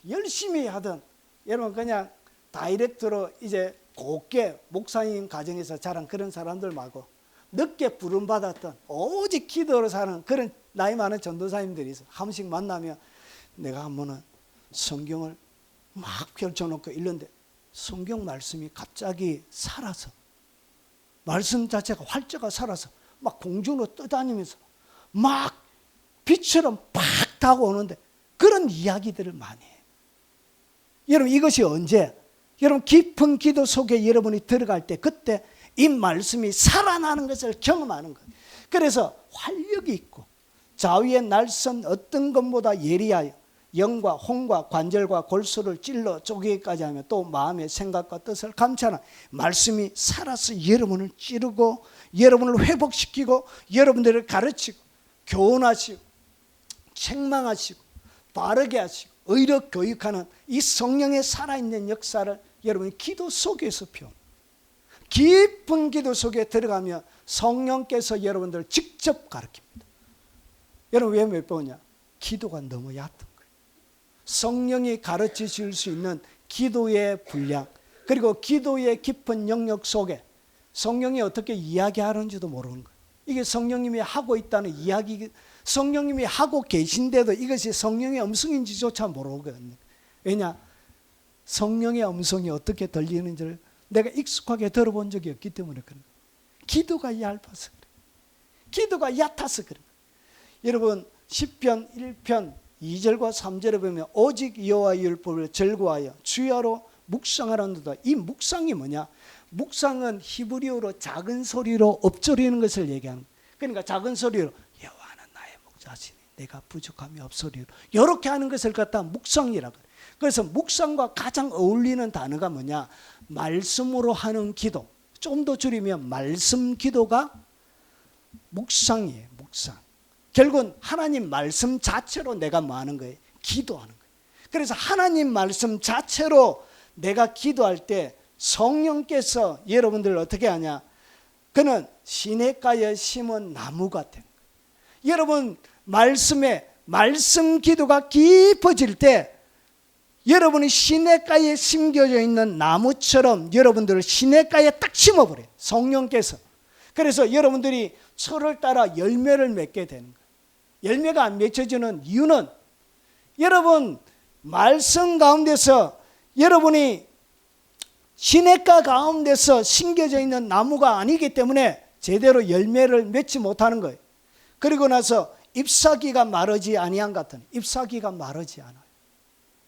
열심히 하던, 여러분 그냥 다이렉트로 이제 곱게 목사님 가정에서 자란 그런 사람들 말고 늦게 부름받았던 오직 기도로 사는 그런 나이 많은 전도사님들이 있어. 한 번씩 만나면 내가 한 번은 성경을 막 펼쳐놓고 읽는데 성경 말씀이 갑자기 살아서, 말씀 자체가 활자가 살아서 막 공중으로 떠다니면서 막 빛처럼 팍 다가오는데 그런 이야기들을 많이 해요. 여러분 이것이 언제? 여러분 깊은 기도 속에 여러분이 들어갈 때 그때 이 말씀이 살아나는 것을 경험하는 거예요. 그래서 활력이 있고 자위의 날선 어떤 것보다 예리하여 영과 혼과 관절과 골수를 찔러 쪼개기까지 하며 또 마음의 생각과 뜻을 감찰하는 말씀이 살아서 여러분을 찌르고 여러분을 회복시키고 여러분들을 가르치고 교훈하시고 책망하시고 바르게 하시고 의로 교육하는 이 성령의 살아있는 역사를 여러분이 기도 속에서 깊은 기도 속에 들어가며 성령께서 여러분들을 직접 가르칩니다. 여러분 왜 못 배우냐? 기도가 너무 얕은 거예요. 성령이 가르쳐 줄 수 있는 기도의 분량, 그리고 기도의 깊은 영역 속에 성령이 어떻게 이야기하는지도 모르는 거예요. 이게 성령님이 하고 있다는 이야기, 성령님이 하고 계신데도 이것이 성령의 음성인지조차 모르거든요. 왜냐? 성령의 음성이 어떻게 들리는지를 내가 익숙하게 들어본 적이 없기 때문에 그런 거예요. 기도가 얇아서 그래요. 기도가 얕아서 그래요. 여러분 시편 1편 2절과 3절에 보면 오직 여호와의 율법을 즐거워하여 주야로 묵상하라는도다. 이 묵상이 뭐냐? 묵상은 히브리어로 작은 소리로 엎조리는 것을 얘기하는 거예요. 그러니까 작은 소리로 여호와는 나의 목자시니 내가 부족함이 없으리로 이렇게 하는 것을 갖다 묵상이라고 해요. 그래서 묵상과 가장 어울리는 단어가 뭐냐? 말씀으로 하는 기도. 좀 더 줄이면 말씀 기도가 묵상이에요. 묵상. 결국은 하나님 말씀 자체로 내가 뭐 하는 거예요? 기도하는 거예요. 그래서 하나님 말씀 자체로 내가 기도할 때 성령께서 여러분들을 어떻게 하냐? 그는 시냇가에 심은 나무 같은 거예요. 여러분 말씀에 말씀 기도가 깊어질 때 여러분이 시냇가에 심겨져 있는 나무처럼 여러분들을 시냇가에 딱 심어버려요. 성령께서. 그래서 여러분들이 철을 따라 열매를 맺게 되는 거예요. 열매가 안 맺혀지는 이유는 여러분 말씀 가운데서 여러분이 시냇가 가운데서 심겨져 있는 나무가 아니기 때문에 제대로 열매를 맺지 못하는 거예요. 그리고 나서 잎사귀가 마르지 아니한 같은, 잎사귀가 마르지 않아요.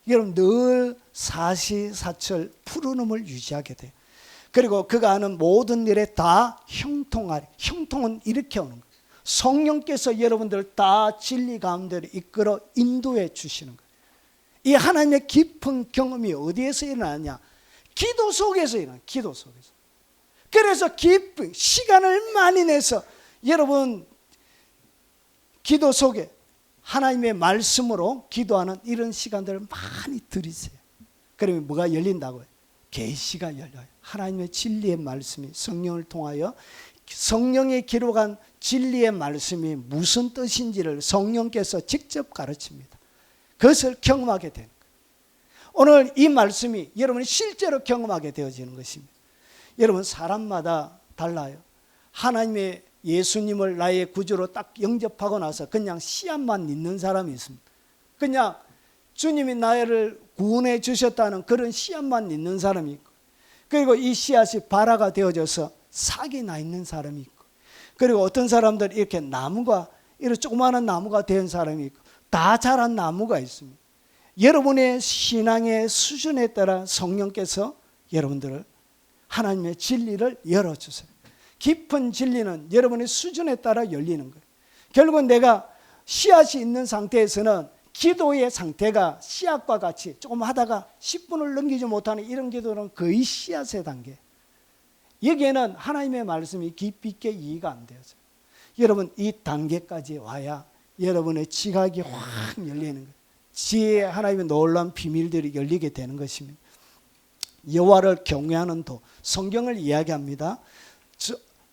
여러분 늘 사시사철 푸르름을 유지하게 돼요. 그리고 그가 하는 모든 일에 다 형통하리. 형통은 이렇게 오는 거예요. 성령께서 여러분들을 다 진리 가운데로 이끌어 인도해 주시는 거예요. 이 하나님의 깊은 경험이 어디에서 일어나냐? 기도 속에서 일어나요. 기도 속에서. 그래서 깊은 시간을 많이 내서 여러분 기도 속에 하나님의 말씀으로 기도하는 이런 시간들을 많이 들이세요. 그러면 뭐가 열린다고요? 계시가 열려요. 하나님의 진리의 말씀이 성령을 통하여 성령이 기록한 진리의 말씀이 무슨 뜻인지를 성령께서 직접 가르칩니다. 그것을 경험하게 되는 거예요. 오늘 이 말씀이 여러분이 실제로 경험하게 되어지는 것입니다. 여러분 사람마다 달라요. 하나님의 예수님을 나의 구주로 딱 영접하고 나서 그냥 씨앗만 있는 사람이 있습니다. 그냥 주님이 나를 구원해 주셨다는 그런 씨앗만 있는 사람이 있고, 그리고 이 씨앗이 발화가 되어져서 싹이 나 있는 사람이 있고, 그리고 어떤 사람들은 이렇게 나무가 이렇게 조그마한 나무가 된 사람이 있고, 다 자란 나무가 있습니다. 여러분의 신앙의 수준에 따라 성령께서 여러분들을 하나님의 진리를 열어주세요. 깊은 진리는 여러분의 수준에 따라 열리는 거예요. 결국은 내가 씨앗이 있는 상태에서는 기도의 상태가 씨앗과 같이 조금 하다가 10분을 넘기지 못하는 이런 기도는 거의 씨앗의 단계. 여기에는 하나님의 말씀이 깊이 있게 이해가 안 되어져요. 여러분 이 단계까지 와야 여러분의 지각이 확 열리는 거예요. 지혜의 하나님의 놀라운 비밀들이 열리게 되는 것입니다. 여호와를 경외하는 도, 성경을 이야기합니다.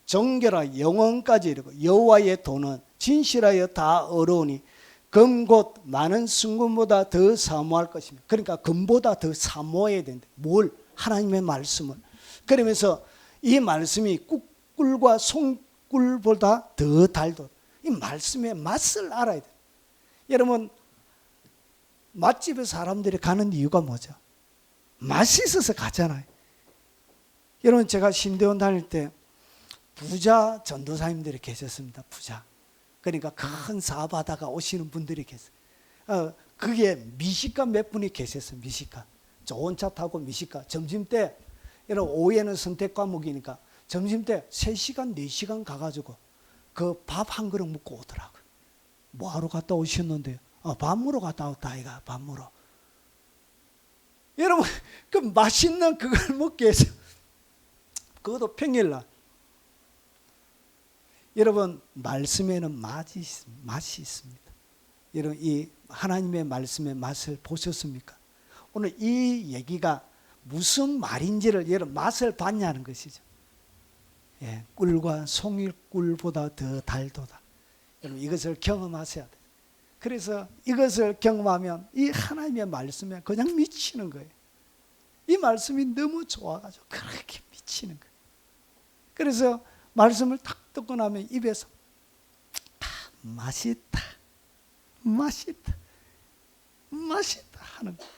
정결하 영원까지 이르고 여호와의 도는 진실하여 다 어려우니 금 곧 많은 순금보다 더 사모할 것입니다. 그러니까 금보다 더 사모해야 된다. 뭘? 하나님의 말씀을. 그러면서 이 말씀이 꿀과 송꿀보다 더 달도. 이 말씀의 맛을 알아야 돼요. 여러분 맛집에 사람들이 가는 이유가 뭐죠? 맛있어서 가잖아요. 여러분 제가 신대원 다닐 때 부자 전도사님들이 계셨습니다. 부자. 그러니까 큰 사업하다가 오시는 분들이 계세요. 그게 미식가 몇 분이 계셨어요. 미식가. 좋은 차 타고 미식가. 점심때 이런 오후에는 선택 과목이니까 점심때 3시간 4시간 가가지고 그 밥 한 그릇 먹고 오더라고요. 뭐하러 갔다 오셨는데요? 밥 먹으러 갔다 왔다 아이가. 밥 먹으러. 여러분 그 맛있는 그걸 먹기 위해서 그것도 평일날. 여러분 말씀에는 맛이 있습니다. 여러분 이 하나님의 말씀의 맛을 보셨습니까? 오늘 이 얘기가 무슨 말인지를 여러분 맛을 봤냐는 것이죠. 예, 꿀과 송이꿀보다 더 달도다. 여러분 이것을 경험하셔야 돼요. 그래서 이것을 경험하면 이 하나님의 말씀에 그냥 미치는 거예요. 이 말씀이 너무 좋아가지고 그렇게 미치는 거예요. 그래서 말씀을 딱 듣고 나면 입에서 맛있다, 맛있다, 맛있다 하는 거예요.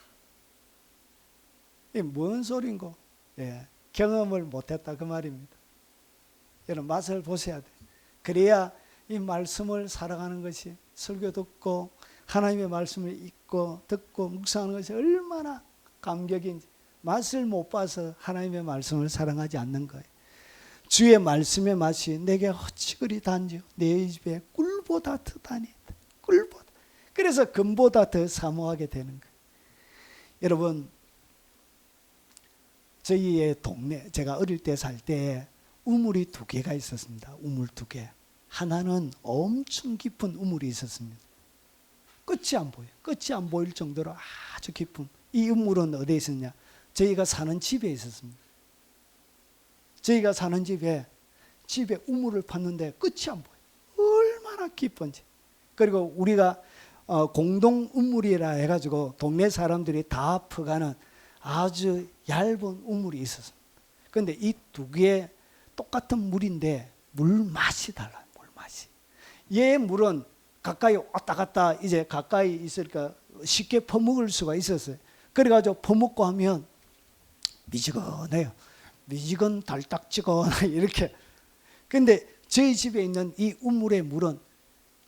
이게 뭔 소린고? 예, 경험을 못했다 그 말입니다. 여러분 맛을 보셔야 돼요. 그래야 이 말씀을 살아가는 것이 설교 듣고 하나님의 말씀을 읽고 듣고 묵상하는 것이 얼마나 감격인지. 맛을 못 봐서 하나님의 말씀을 사랑하지 않는 거예요. 주의 말씀의 맛이 내게 어찌 그리 단지요 내 입에 꿀보다 더 다니. 꿀보다. 그래서 금보다 더 사모하게 되는 거예요. 여러분 저희의 동네 제가 어릴 때 살 때 우물이 2개가 있었습니다. 우물 2개. 하나는 엄청 깊은 우물이 있었습니다. 끝이 안 보여요. 끝이 안 보일 정도로 아주 깊은. 이 우물은 어디에 있었냐? 저희가 사는 집에 있었습니다. 저희가 사는 집에 우물을 팠는데 끝이 안 보여요. 얼마나 깊은지. 그리고 우리가 공동 우물이라 해가지고 동네 사람들이 다 퍼가는 아주 얇은 우물이 있었습니다. 그런데 이 2개의 똑같은 물인데 물 맛이 달라요. 물 맛이. 얘 물은 가까이 왔다 갔다 이제 가까이 있으니까 쉽게 퍼먹을 수가 있었어요. 그래가지고 퍼먹고 하면 미지근해요. 미지근 달딱지근 이렇게. 근데 저희 집에 있는 이 우물의 물은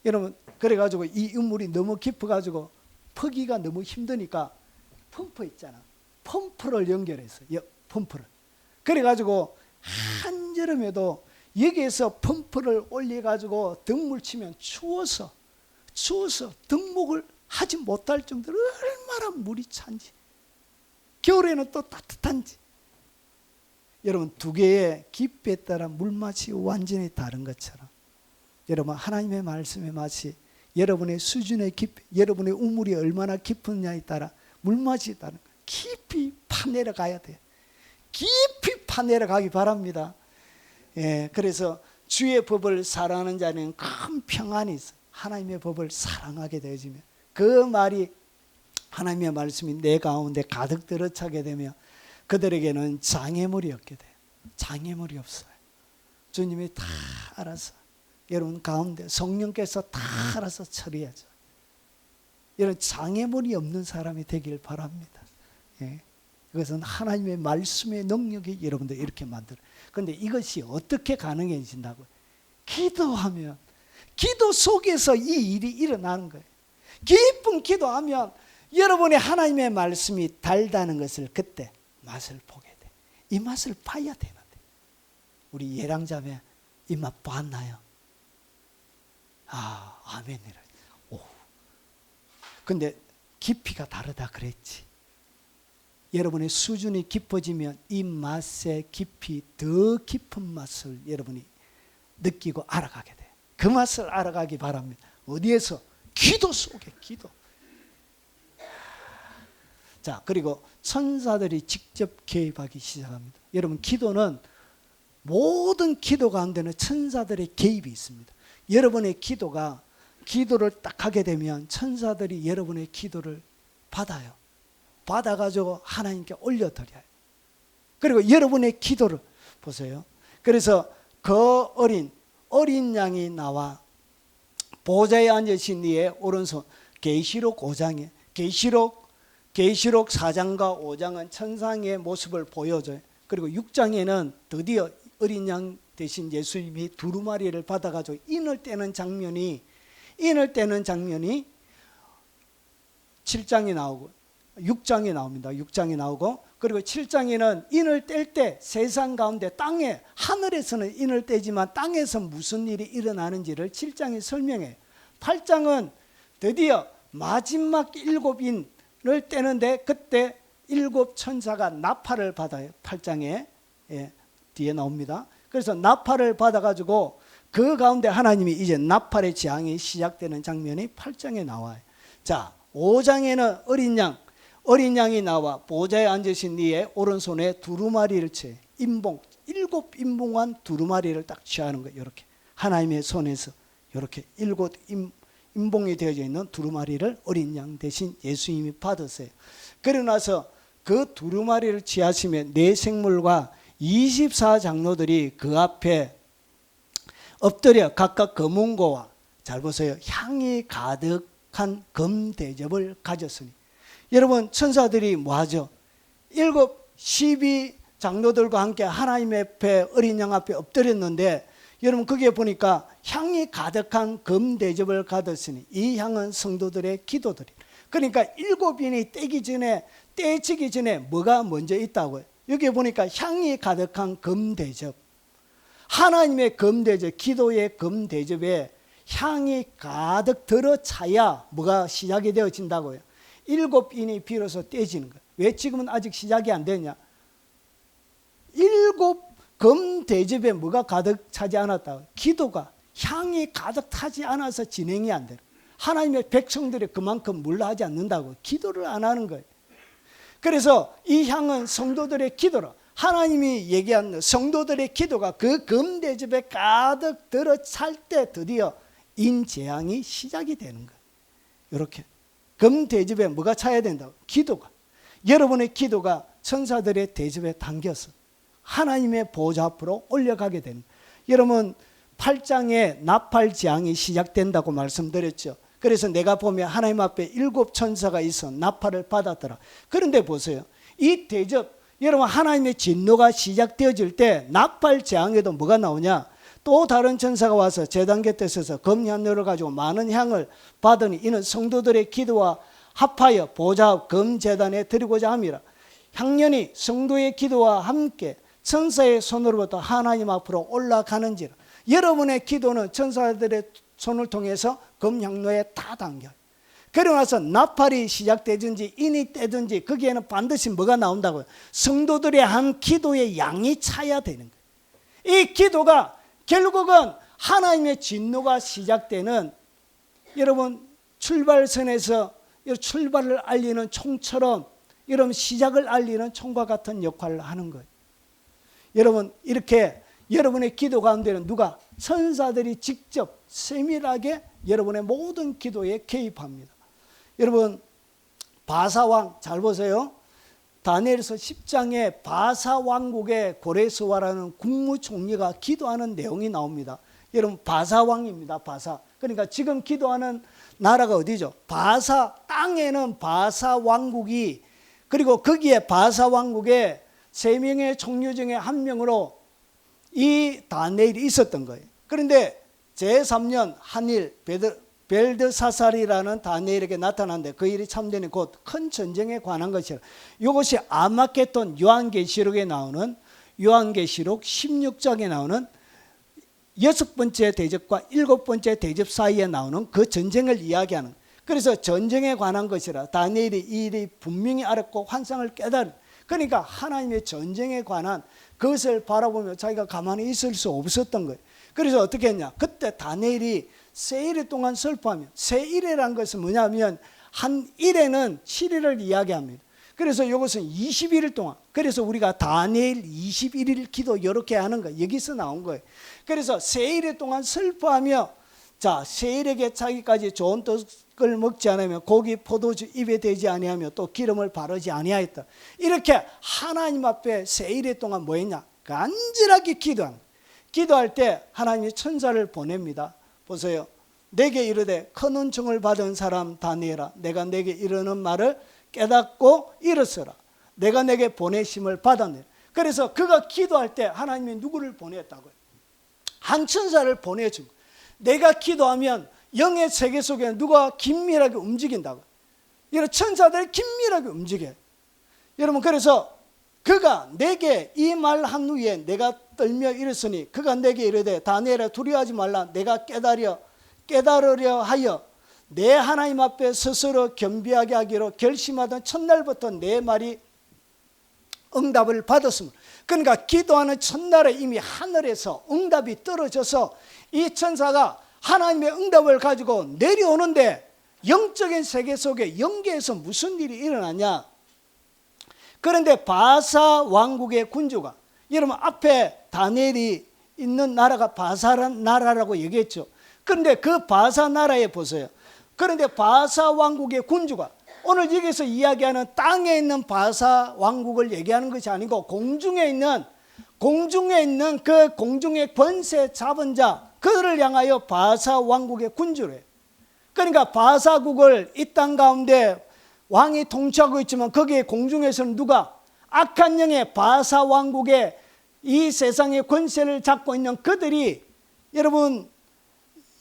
여러분 그래가지고 이 우물이 너무 깊어가지고 퍼기가 너무 힘드니까 펌프 있잖아. 펌프를 연결했어요. 펌프를. 그래가지고 한여름에도 여기에서 펌프를 올려가지고 등물 치면 추워서 등목을 하지 못할 정도로 얼마나 물이 찬지. 겨울에는 또 따뜻한지. 여러분 2개의 깊이에 따라 물맛이 완전히 다른 것처럼 여러분 하나님의 말씀의 맛이 여러분의 수준의 깊이, 여러분의 우물이 얼마나 깊으냐에 따라 물맛이 다른 거예요. 깊이 파내려가야 돼요. 깊이 파내려가기 바랍니다. 예, 그래서 주의 법을 사랑하는 자는 큰 평안이 있어요. 하나님의 법을 사랑하게 되어지면 그 말이 하나님의 말씀이 내 가운데 가득 들어차게 되면 그들에게는 장애물이 없게 돼요. 장애물이 없어요. 주님이 다 알아서 여러분 가운데 성령께서 다 알아서 처리하죠. 여러분 장애물이 없는 사람이 되길 바랍니다. 예. 그것은 하나님의 말씀의 능력이 여러분들 이렇게 만들어요. 그런데 이것이 어떻게 가능해진다고요? 기도하면, 기도 속에서 이 일이 일어나는 거예요. 깊은 기도하면 여러분의 하나님의 말씀이 달다는 것을 그때 맛을 보게 돼. 이 맛을 봐야 되는데 우리 예랑자매 이 맛 봤나요? 아멘이라. 오. 근데 깊이가 다르다 그랬지. 여러분의 수준이 깊어지면 이 맛의 깊이 더 깊은 맛을 여러분이 느끼고 알아가게 돼요. 그 맛을 알아가기 바랍니다. 어디에서? 기도 속에 기도. 자, 그리고 천사들이 직접 개입하기 시작합니다. 여러분 기도는 모든 기도 가운데는 천사들의 개입이 있습니다. 여러분의 기도를 딱 하게 되면 천사들이 여러분의 기도를 받아요. 받아가지고 하나님께 올려드려요. 그리고 여러분의 기도를 보세요. 그래서 그 어린 양이 나와 보좌에 앉으신 이의 오른손, 계시록 5장에 계시록 4장과 5장은 천상의 모습을 보여줘요. 그리고 6장에는 드디어 어린 양 대신 예수님이 두루마리를 받아가지고 인을 떼는 장면이 7장에 나오고 6장이 나옵니다. 6장이 나오고, 그리고 7장에는 인을 뗄 때 세상 가운데 땅에, 하늘에서는 인을 떼지만 땅에서 무슨 일이 일어나는지를 7장이 설명해요. 8장은 드디어 마지막 7인을 떼는데 그때 7 천사가 나팔을 받아요. 8장에 뒤에 나옵니다. 그래서 나팔을 받아가지고 그 가운데 하나님이 이제 나팔의 재앙이 시작되는 장면이 8장에 나와요. 자, 5장에는 어린 양이 나와 보좌에 앉으신 이의 오른손에 두루마리를 채 인봉, 7 인봉한 두루마리를 딱 취하는 거예요. 이렇게 하나님의 손에서 이렇게 7 인봉이 되어져 있는 두루마리를 어린 양 대신 예수님이 받으세요. 그러고 나서 그 두루마리를 취하시면 네 생물과 24장로들이 그 앞에 엎드려 각각 검은고와, 잘 보세요, 향이 가득한 금대접을 가졌으니. 여러분, 천사들이 뭐하죠? 12 장로들과 함께 하나님 앞에, 어린 양 앞에 엎드렸는데, 여러분 거기에 보니까 향이 가득한 금대접을 가졌으니, 이 향은 성도들의 기도들이. 그러니까 7인이 떼지기 전에 뭐가 먼저 있다고요? 여기에 보니까 향이 가득한 금대접, 하나님의 금대접, 기도의 금대접에 향이 가득 들어차야 뭐가 시작이 되어진다고요. 7인이 비로소 떼지는 거예요. 왜 지금은 아직 시작이 안 되냐? 7 금대접에 뭐가 가득 차지 않았다고요? 기도가, 향이 가득 타지 않아서 진행이 안 돼요. 하나님의 백성들이 그만큼 물러하지 않는다고, 기도를 안 하는 거예요. 그래서 이 향은 성도들의 기도라. 하나님이 얘기한 성도들의 기도가 그 금대접에 가득 들어찰 때 드디어 인재앙이 시작이 되는 거예요. 이렇게 금대접에 뭐가 차야 된다고? 기도가. 여러분의 기도가 천사들의 대접에 담겨서 하나님의 보좌 앞으로 올려가게 되는 거예요. 여러분 8장에 나팔재앙이 시작된다고 말씀드렸죠. 그래서 내가 보면 하나님 앞에 7 천사가 있어 나팔을 받았더라. 그런데 보세요, 이 대접, 여러분 하나님의 진노가 시작되어질 때 나팔 재앙에도 뭐가 나오냐? 또 다른 천사가 와서 제단 곁에 서서 금향료를 가지고 많은 향을 받으니 이는 성도들의 기도와 합하여 보좌 앞 금제단에 드리고자 함이라. 향년이 성도의 기도와 함께 천사의 손으로부터 하나님 앞으로 올라가는지라. 여러분의 기도는 천사들의 손을 통해서 금향로에 다 담겨요. 그러고 나서 나팔이 시작되든지 인이 떼든지 거기에는 반드시 뭐가 나온다고요? 성도들의 한 기도의 양이 차야 되는 거예요. 이 기도가 결국은 하나님의 진노가 시작되는, 여러분 출발선에서 출발을 알리는 총처럼 여러분 시작을 알리는 총과 같은 역할을 하는 거예요. 여러분 이렇게 여러분의 기도 가운데는 누가? 천사들이 직접 세밀하게 여러분의 모든 기도에 개입합니다. 여러분 바사왕 잘 보세요. 다니엘서 10장에 바사왕국의 고레스와라는 국무총리가 기도하는 내용이 나옵니다. 여러분 바사왕입니다. 바사. 그러니까 지금 기도하는 나라가 어디죠? 바사. 땅에는 바사왕국이, 그리고 거기에 바사왕국의 3명의 총리 중에 한 명으로 이 다니엘이 있었던 거예요. 그런데 제3년 한일 벨드사살이라는 다니엘에게 나타났는데 그 일이 참되니 곧 큰 전쟁에 관한 것이라. 이것이 아마겟돈 요한계시록에 나오는, 요한계시록 16장에 나오는 6번째 대접과 7번째 대접 사이에 나오는 그 전쟁을 이야기하는. 그래서 전쟁에 관한 것이라. 다니엘이 이 일이 분명히 알았고 환상을 깨달은. 그러니까 하나님의 전쟁에 관한 그것을 바라보며 자기가 가만히 있을 수 없었던 거예요. 그래서 어떻게 했냐? 그때 다니엘이 세일의 동안 슬퍼하며, 세일이라는 것은 뭐냐면 한 일에는 7일을 이야기합니다. 그래서 이것은 21일 동안, 그래서 우리가 다니엘 21일 기도 이렇게 하는 거 여기서 나온 거예요. 그래서 세일의 동안 슬퍼하며, 자 세일에게 자기까지 좋은 떡을 먹지 않으며 고기 포도주 입에 대지 아니하며 또 기름을 바르지 아니하였다. 이렇게 하나님 앞에 세일의 동안 뭐 했냐? 간절하게 기도한 거예요. 기도할 때 하나님이 천사를 보냅니다. 보세요. 내게 이르되 큰 은총을 받은 사람 다니엘아, 내가 내게 이르는 말을 깨닫고 일어서라. 내가 내게 보내심을 받았네. 그래서 그가 기도할 때 하나님이 누구를 보냈다고요? 한 천사를 보내준 거예요. 내가 기도하면 영의 세계 속에 누가 긴밀하게 움직인다고요. 이런 천사들이 긴밀하게 움직여요. 여러분, 그래서 그가 내게 이 말 한 후에 내가 떨며 이르으니 그가 내게 이르되 다니엘아 두려워하지 말라. 내가 깨달으려 하여 내 하나님 앞에 스스로 겸비하게 하기로 결심하던 첫날부터 내 말이 응답을 받았습니다. 그러니까 기도하는 첫날에 이미 하늘에서 응답이 떨어져서 이 천사가 하나님의 응답을 가지고 내려오는데, 영적인 세계 속에 영계에서 무슨 일이 일어나냐. 그런데 바사 왕국의 군주가, 여러분 앞에 다니엘이 있는 나라가 바사란 나라라고 얘기했죠. 그런데 그 바사 나라에 보세요. 그런데 바사 왕국의 군주가, 오늘 여기서 이야기하는 땅에 있는 바사 왕국을 얘기하는 것이 아니고 공중에 있는 그 공중의 권세 잡은 자, 그들을 향하여 바사 왕국의 군주래. 그러니까 바사국을 이 땅 가운데 왕이 통치하고 있지만 거기에 공중에서는 누가? 악한 영의 바사 왕국의 이 세상의 권세를 잡고 있는 그들이, 여러분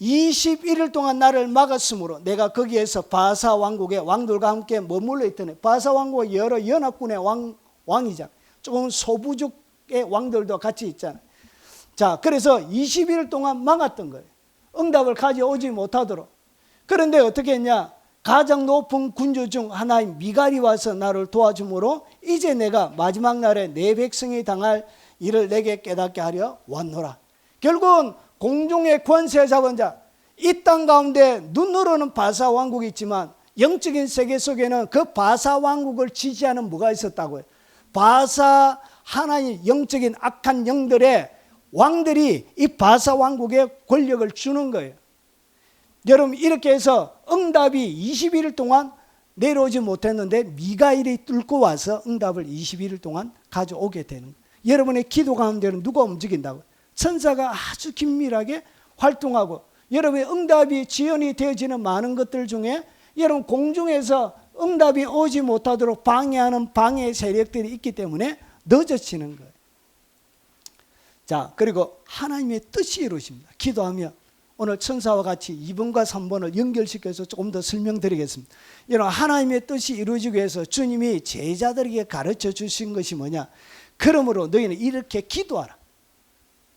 21일 동안 나를 막았으므로 내가 거기에서 바사 왕국의 왕들과 함께 머물러 있더니, 바사 왕국은 여러 연합군의 왕이잖아. 조금 소부족의 왕들도 같이 있잖아. 자, 그래서 21일 동안 막았던 거예요. 응답을 가져오지 못하도록. 그런데 어떻게 했냐? 가장 높은 군주 중 하나인 미갈이 와서 나를 도와주므로 이제 내가 마지막 날에 내 백성이 당할 일을 내게 깨닫게 하려 왔노라. 결국은 공중의 권세 잡은 자, 이 땅 가운데 눈으로는 바사 왕국이 있지만 영적인 세계 속에는 그 바사 왕국을 지지하는 뭐가 있었다고요? 바사 하나의 영적인 악한 영들의 왕들이 이 바사 왕국에 권력을 주는 거예요. 여러분, 이렇게 해서 응답이 21일 동안 내려오지 못했는데 미가일이 뚫고 와서 응답을 21일 동안 가져오게 되는 거예요. 여러분의 기도 가운데는 누가 움직인다고요? 천사가 아주 긴밀하게 활동하고, 여러분의 응답이 지연이 되어지는 많은 것들 중에 여러분 공중에서 응답이 오지 못하도록 방해하는 방해 세력들이 있기 때문에 늦어지는 거예요. 자, 그리고 하나님의 뜻이 이루어집니다. 기도하며 오늘 천사와 같이 2번과 3번을 연결시켜서 조금 더 설명드리겠습니다. 여러분, 하나님의 뜻이 이루어지기 위해서 주님이 제자들에게 가르쳐 주신 것이 뭐냐? 그러므로 너희는 이렇게 기도하라.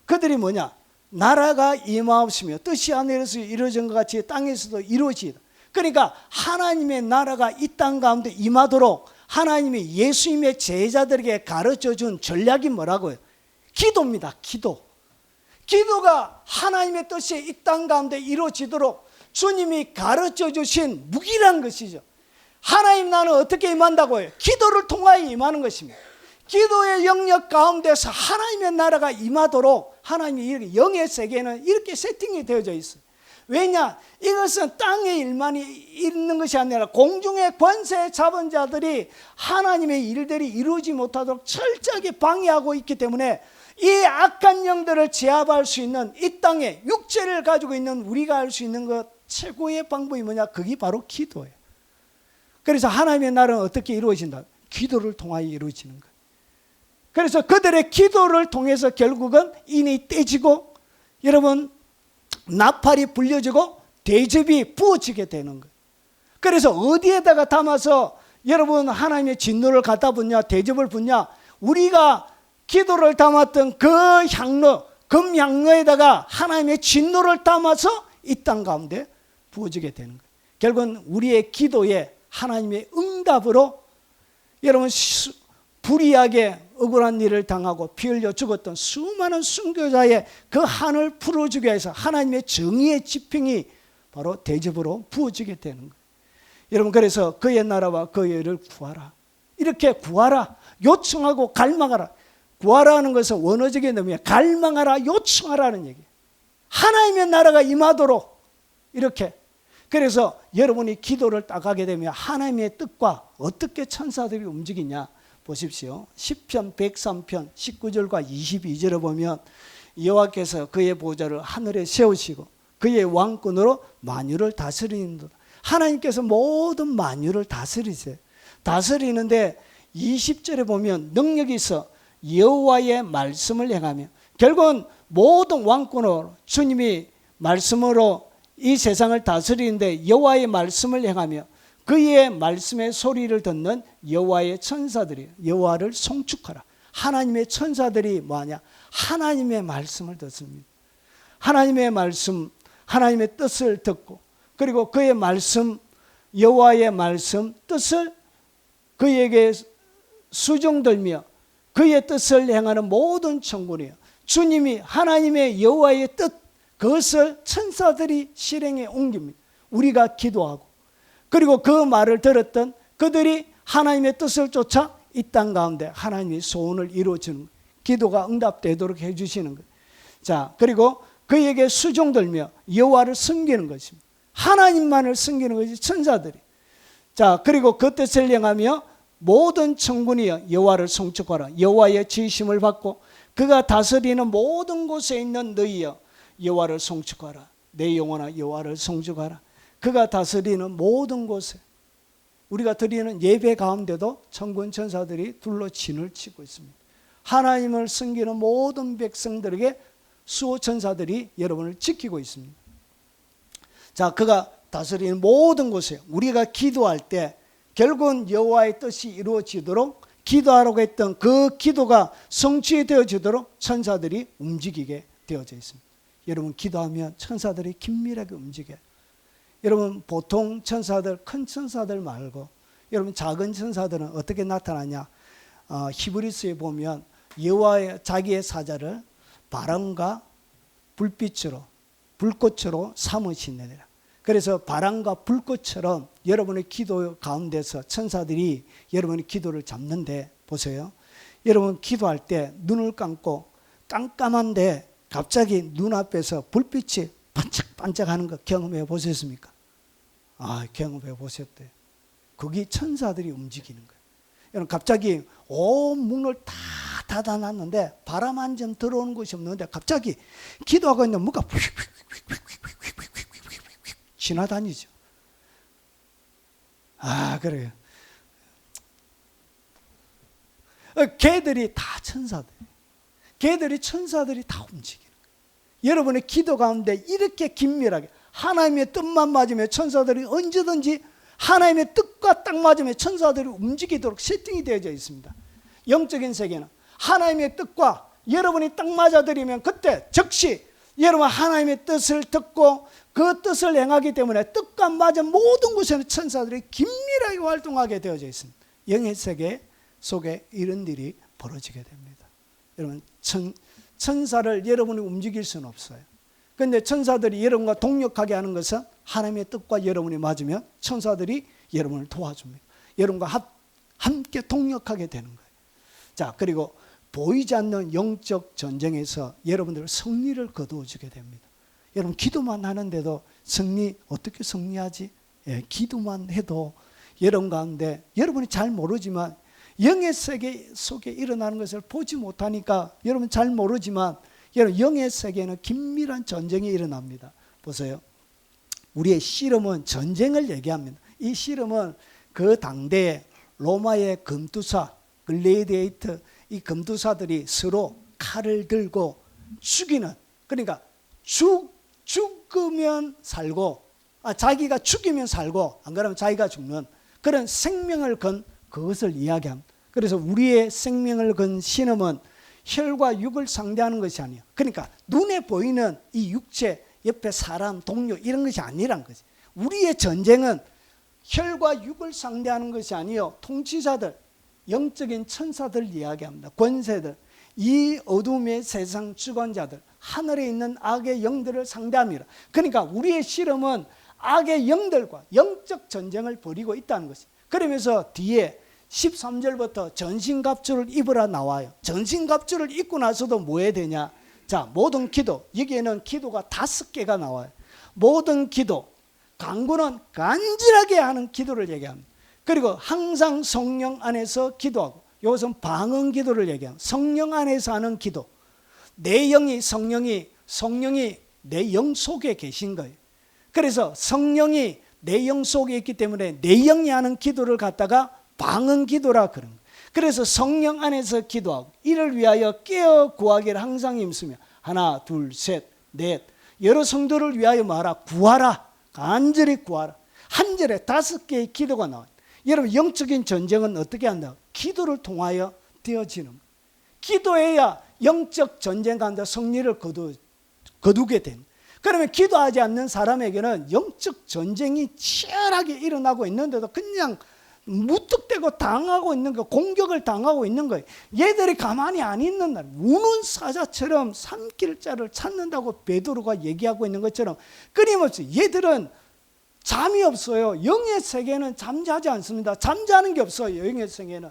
그들이 뭐냐? 나라가 임하옵시며 뜻이 하늘에서 이루어진 것 같이 땅에서도 이루어지다. 그러니까 하나님의 나라가 이 땅 가운데 임하도록 하나님이 예수님의 제자들에게 가르쳐 준 전략이 뭐라고요? 기도입니다. 기도가 하나님의 뜻이 이 땅 가운데 이루어지도록 주님이 가르쳐 주신 무기란 것이죠. 하나님 나는 어떻게 임한다고요? 기도를 통하여 임하는 것입니다. 기도의 영역 가운데서 하나님의 나라가 임하도록 하나님의 영의 세계는 이렇게 세팅이 되어져 있어요. 왜냐? 이것은 땅의 일만 있는 것이 아니라 공중의 권세 잡은 자들이 하나님의 일들이 이루어지지 못하도록 철저하게 방해하고 있기 때문에 이 악한 영들을 제압할 수 있는, 이 땅에 육체를 가지고 있는 우리가 할 수 있는 것 최고의 방법이 뭐냐? 그게 바로 기도예요. 그래서 하나님의 나라는 어떻게 이루어진다? 기도를 통하여 이루어지는 거예요. 그래서 그들의 기도를 통해서 결국은 인이 떼지고, 여러분 나팔이 불려지고 대접이 부어지게 되는 거예요. 그래서 어디에다가 담아서 여러분 하나님의 진노를 갖다 붓냐, 대접을 붓냐? 우리가 기도를 담았던 그 향로, 금향로에다가 하나님의 진노를 담아서 이 땅 가운데 부어지게 되는 거예요. 결국은 우리의 기도에 하나님의 응답으로, 여러분 불의하게 억울한 일을 당하고 피 흘려 죽었던 수많은 순교자의 그 한을 풀어주기 위해서 하나님의 정의의 지평이 바로 대접으로 부어지게 되는 거예요. 여러분, 그래서 그의 나라와 그의 의를 구하라. 이렇게 구하라, 요청하고 갈망하라. 구하라는 것은 원어적인 의미에 갈망하라, 요청하라는 얘기예요. 하나님의 나라가 임하도록 이렇게. 그래서 여러분이 기도를 딱 하게 되면 하나님의 뜻과 어떻게 천사들이 움직이냐 보십시오. 시편 103편 19절과 22절을 보면 여호와께서 그의 보좌를 하늘에 세우시고 그의 왕권으로 만유를 다스리는도다. 하나님께서 모든 만유를 다스리세요. 다스리는데 20절에 보면 능력이 있어 여호와의 말씀을 행하며, 결국은 모든 왕권으로 주님이 말씀으로 이 세상을 다스리는데 여호와의 말씀을 행하며 그의 말씀의 소리를 듣는 여호와의 천사들이 여호와를 송축하라. 하나님의 천사들이 뭐하냐? 하나님의 말씀을 듣습니다. 하나님의 말씀, 하나님의 뜻을 듣고, 그리고 그의 말씀, 여호와의 말씀 뜻을 그에게 수종들며 그의 뜻을 행하는 모든 천군이요, 주님이 하나님의 여호와의 뜻, 그것을 천사들이 실행에 옮깁니다. 우리가 기도하고, 그리고 그 말을 들었던 그들이 하나님의 뜻을 쫓아 이 땅 가운데 하나님의 소원을 이루어주는, 기도가 응답되도록 해주시는 거예요. 자, 그리고 그에게 수종들며 여호와를 섬기는 것입니다. 하나님만을 섬기는 것이 천사들이. 자, 그리고 그 뜻을 행하며 모든 천군이여 여호와를 송축하라. 여호와의 지심을 받고 그가 다스리는 모든 곳에 있는 너희여 여호와를 송축하라. 내 영혼아 여호와를 송축하라. 그가 다스리는 모든 곳에, 우리가 드리는 예배 가운데도 천군 천사들이 둘러 진을 치고 있습니다. 하나님을 섬기는 모든 백성들에게 수호 천사들이 여러분을 지키고 있습니다. 자, 그가 다스리는 모든 곳에, 우리가 기도할 때 결국은 여호와의 뜻이 이루어지도록 기도하라고 했던 그 기도가 성취되어지도록 천사들이 움직이게 되어져 있습니다. 여러분, 기도하면 천사들이 긴밀하게 움직여요. 여러분, 보통 천사들, 큰 천사들 말고 여러분 작은 천사들은 어떻게 나타나냐? 히브리서에 보면 여호와의 자기의 사자를 바람과 불빛으로, 불꽃으로 삼으시느니라. 그래서 바람과 불꽃처럼 여러분의 기도 가운데서 천사들이 여러분의 기도를 잡는데, 보세요. 여러분 기도할 때 눈을 감고 깜깜한데 갑자기 눈앞에서 불빛이 반짝반짝하는 거 경험해 보셨습니까? 경험해 보셨대요. 거기 천사들이 움직이는 거예요. 여러분, 갑자기 온 문을 다 닫아놨는데 바람 한 점 들어오는 곳이 없는데 갑자기 기도하고 있는 뭐가 지나다니죠. 그래요. 개들이 다 천사들. 개들이 천사들이 다 움직이는 거예요. 여러분의 기도 가운데 이렇게 긴밀하게 하나님의 뜻만 맞으면 천사들이 언제든지 하나님의 뜻과 딱 맞으면 천사들이 움직이도록 세팅이 되어져 있습니다. 영적인 세계는 하나님의 뜻과 여러분이 딱 맞아들이면 그때 즉시 여러분 하나님의 뜻을 듣고 그 뜻을 행하기 때문에 뜻과 맞은 모든 곳에는 천사들이 긴밀하게 활동하게 되어져 있습니다. 영의 세계 속에 이런 일이 벌어지게 됩니다. 여러분, 천사를 여러분이 움직일 수는 없어요. 그런데 천사들이 여러분과 동력하게 하는 것은 하나님의 뜻과 여러분이 맞으면 천사들이 여러분을 도와줍니다. 여러분과 함께 동력하게 되는 거예요. 자, 그리고 보이지 않는 영적 전쟁에서 여러분들 승리를 거두어주게 됩니다. 여러분, 기도만 하는데도 어떻게 승리하지? 기도만 해도 여러분 가운데, 여러분이 잘 모르지만 영의 세계 속에 일어나는 것을 보지 못하니까 여러분 잘 모르지만, 여러분 영의 세계에는 긴밀한 전쟁이 일어납니다. 보세요. 우리의 씨름은 전쟁을 얘기합니다. 이 씨름은 그 당대에 로마의 검투사, 글래디에이터, 이 검투사들이 서로 칼을 들고 죽이는, 그러니까 죽으면 살고, 자기가 죽이면 살고 안 그러면 자기가 죽는 그런 생명을 건 그것을 이야기합니다. 그래서 우리의 생명을 건 신음은 혈과 육을 상대하는 것이 아니에요. 그러니까 눈에 보이는 이 육체, 옆에 사람, 동료 이런 것이 아니란 거지. 우리의 전쟁은 혈과 육을 상대하는 것이 아니요, 통치자들, 영적인 천사들 이야기합니다. 권세들, 이 어둠의 세상 주관자들, 하늘에 있는 악의 영들을 상대합니다. 그러니까 우리의 씨름은 악의 영들과 영적 전쟁을 벌이고 있다는 것이. 그러면서 뒤에 13절부터 전신갑주를 입으라 나와요. 전신갑주를 입고 나서도 뭐 해야 되냐? 자, 모든 기도, 여기에는 기도가 5개가 나와요. 모든 기도, 간구는 간절하게 하는 기도를 얘기합니다. 그리고 항상 성령 안에서 기도하고, 이것은 방언 기도를 얘기합니다. 성령 안에서 하는 기도. 내 영이, 성령이 내 영 속에 계신 거예요. 그래서 성령이 내 영 속에 있기 때문에 내 영이 하는 기도를 갖다가 방언 기도라 그런 거예요. 그래서 성령 안에서 기도하고, 이를 위하여 깨어 구하기를 항상 힘쓰며, 하나, 둘, 셋, 넷, 여러 성도를 위하여 말하라. 구하라. 간절히 구하라. 한 절에 5개의 기도가 나와요. 여러분, 영적인 전쟁은 어떻게 한다? 기도를 통하여 되어지는 거예요. 기도해야 영적 전쟁 가운데 승리를 거두게 됩니다. 그러면 기도하지 않는 사람에게는 영적 전쟁이 치열하게 일어나고 있는데도 그냥 무턱대고 당하고 있는 거, 공격을 당하고 있는 거예요. 얘들이 가만히 안 있는 날, 우는 사자처럼 삼킬 자를 찾는다고 베드로가 얘기하고 있는 것처럼 끊임없이 얘들은 잠이 없어요. 영의 세계는 잠자지 않습니다. 잠자는 게 없어요. 영의 세계는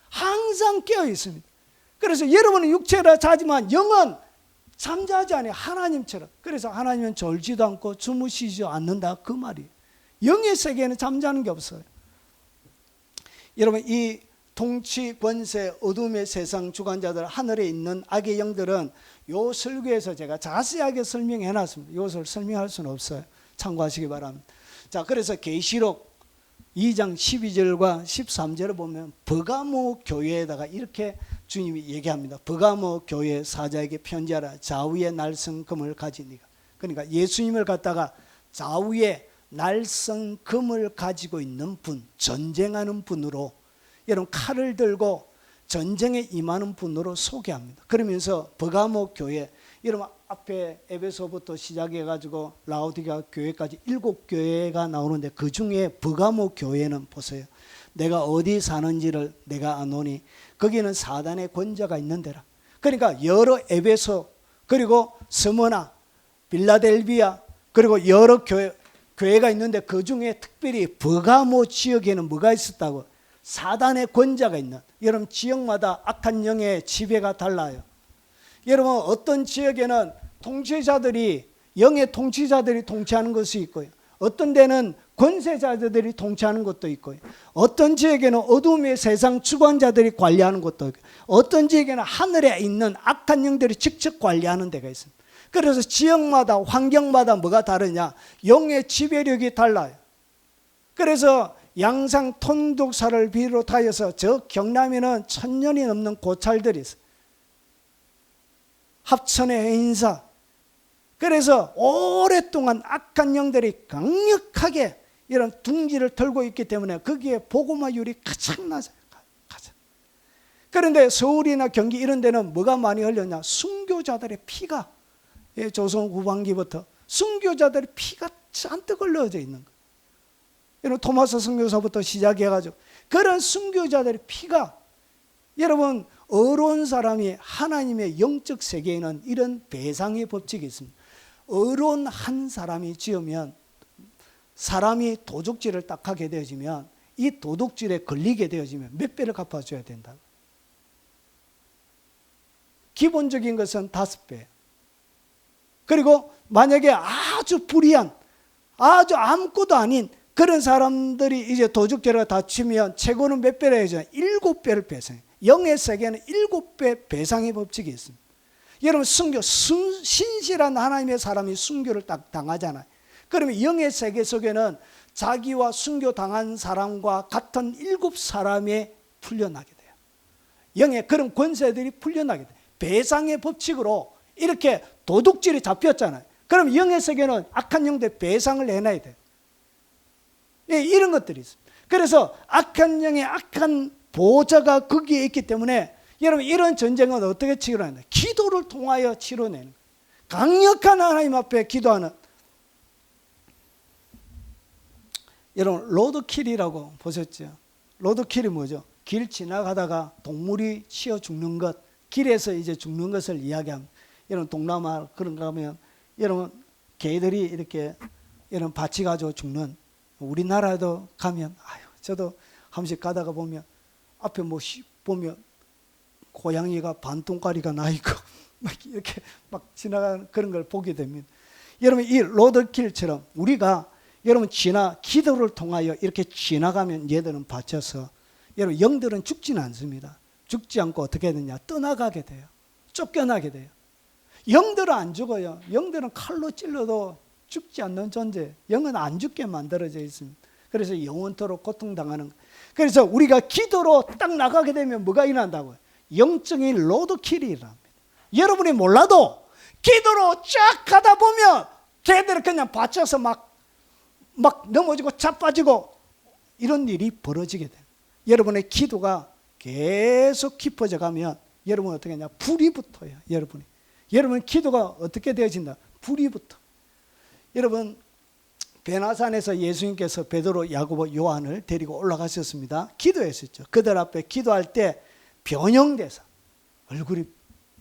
항상 깨어 있습니다. 그래서 여러분은 육체라 자지만 영은 잠자지 않아요. 하나님처럼. 그래서 하나님은 졸지도 않고 주무시지 않는다, 그 말이에요. 영의 세계는 잠자는 게 없어요. 여러분, 이 통치, 권세, 어둠의 세상 주관자들, 하늘에 있는 악의 영들은 요 설교에서 제가 자세하게 설명해 놨습니다. 이것을 설명할 수는 없어요. 참고하시기 바랍니다. 자, 그래서 계시록 2장 12절과 13절을 보면 버가모 교회에다가 이렇게 주님이 얘기합니다. 버가모 교회 사자에게 편지하라. 좌우에 날선 금을 가진 이가. 그러니까 예수님을 갖다가 좌우에 날선 금을 가지고 있는 분, 전쟁하는 분으로, 여러분 칼을 들고 전쟁에 임하는 분으로 소개합니다. 그러면서 버가모 교회, 여러분 앞에 에베소부터 시작해가지고 라오디게아 교회까지 7교회가 나오는데 그 중에 버가모 교회는 보세요. 내가 어디 사는지를 내가 아노니 거기는 사단의 권자가 있는 데라. 그러니까 여러 에베소, 그리고 스무나, 빌라델비아, 그리고 여러 교회가 있는데 그 중에 특별히 버가모 지역에는 뭐가 있었다고? 사단의 권자가 있는, 여러분 지역마다 악한 영의 지배가 달라요. 여러분 어떤 지역에는 통치자들이, 영의 통치자들이 통치하는 것이 있고요, 어떤 데는 권세자들이 통치하는 것도 있고요, 어떤 지역에는 어둠의 세상 주관자들이 관리하는 것도 있고, 어떤 지역에는 하늘에 있는 악한 영들이 직접 관리하는 데가 있습니다. 그래서 지역마다 환경마다 뭐가 다르냐? 영의 지배력이 달라요. 그래서 양상 통독사를 비롯하여서 저 경남에는 1000년이 넘는 고찰들이 있어요. 합천의 해인사. 그래서 오랫동안 악한 영들이 강력하게 이런 둥지를 들고 있기 때문에 거기에 복음화율이 가장 낮아요. 가장. 그런데 서울이나 경기 이런 데는 뭐가 많이 흘렸냐? 순교자들의 피가, 조선 후반기부터 순교자들의 피가 잔뜩 흘러져 있는 거예요. 여러분 토마스 선교사부터 시작해가지고 그런 순교자들의 피가, 여러분 어려운 사람이 하나님의 영적 세계에는 이런 배상의 법칙이 있습니다. 어려운 한 사람이 지으면, 사람이 도둑질을 딱 하게 되어지면 이 도둑질에 걸리게 되어지면 몇 배를 갚아줘야 된다. 기본적인 것은 5배. 그리고 만약에 아주 불의한, 아주 아무것도 아닌 그런 사람들이 이제 도둑질을 다치면 최고는 몇 배를 해야죠? 7배를 배상해요. 영의 세계는 7배 배상의 법칙이 있습니다. 여러분 순교, 신실한 하나님의 사람이 순교를 딱 당하잖아요. 그러면 영의 세계 속에는 자기와 순교 당한 사람과 같은 7사람이 풀려나게 돼요. 영의 그런 권세들이 풀려나게 돼요. 배상의 법칙으로 이렇게 도둑질이 잡혔잖아요. 그럼 영의 세계는 악한 영들 배상을 해놔야 돼요. 이런 것들이 있습니다. 그래서 악한 영의 악한 보호자가 거기에 있기 때문에 여러분 이런 전쟁은 어떻게 치러내냐? 기도를 통하여 치러내는 거예요. 강력한 하나님 앞에 기도하는. 여러분 로드킬이라고 보셨죠? 로드킬이 뭐죠? 길 지나가다가 동물이 치여 죽는 것, 길에서 이제 죽는 것을 이야기합니다. 여러분 동남아 그런 거 가면 여러분 개들이 이렇게 여러분 밭이 가지고 죽는, 우리나라도 가면 저도 한 번씩 가다가 보면 앞에 뭐 보면 고양이가 반똥가리가 나 있고 막 이렇게 막 지나가는 그런 걸 보게 됩니다. 여러분 이 로드킬처럼 우리가 여러분 기도를 통하여 이렇게 지나가면 얘들은 받쳐서, 여러분 영들은 죽지는 않습니다. 죽지 않고 어떻게 되냐? 떠나가게 돼요. 쫓겨나게 돼요. 영들은 안 죽어요. 영들은 칼로 찔러도 죽지 않는 존재. 영은 안 죽게 만들어져 있습니다. 그래서 영원토록 고통당하는 거예요. 그래서 우리가 기도로 딱 나가게 되면 뭐가 일어난다고요? 영적인 로드킬이 일어납니다. 여러분이 몰라도 기도로 쫙 가다 보면 걔들을 그냥 받쳐서 막 막 넘어지고 자빠지고 이런 일이 벌어지게 돼요. 여러분의 기도가 계속 깊어져 가면 여러분 어떻게 하냐? 불이 붙어요. 여러분 기도가 어떻게 되어진다? 불이 붙어. 여러분 베나산에서 예수님께서 베드로, 야고보, 요한을 데리고 올라가셨습니다. 기도했었죠. 그들 앞에 기도할 때 변형돼서 얼굴이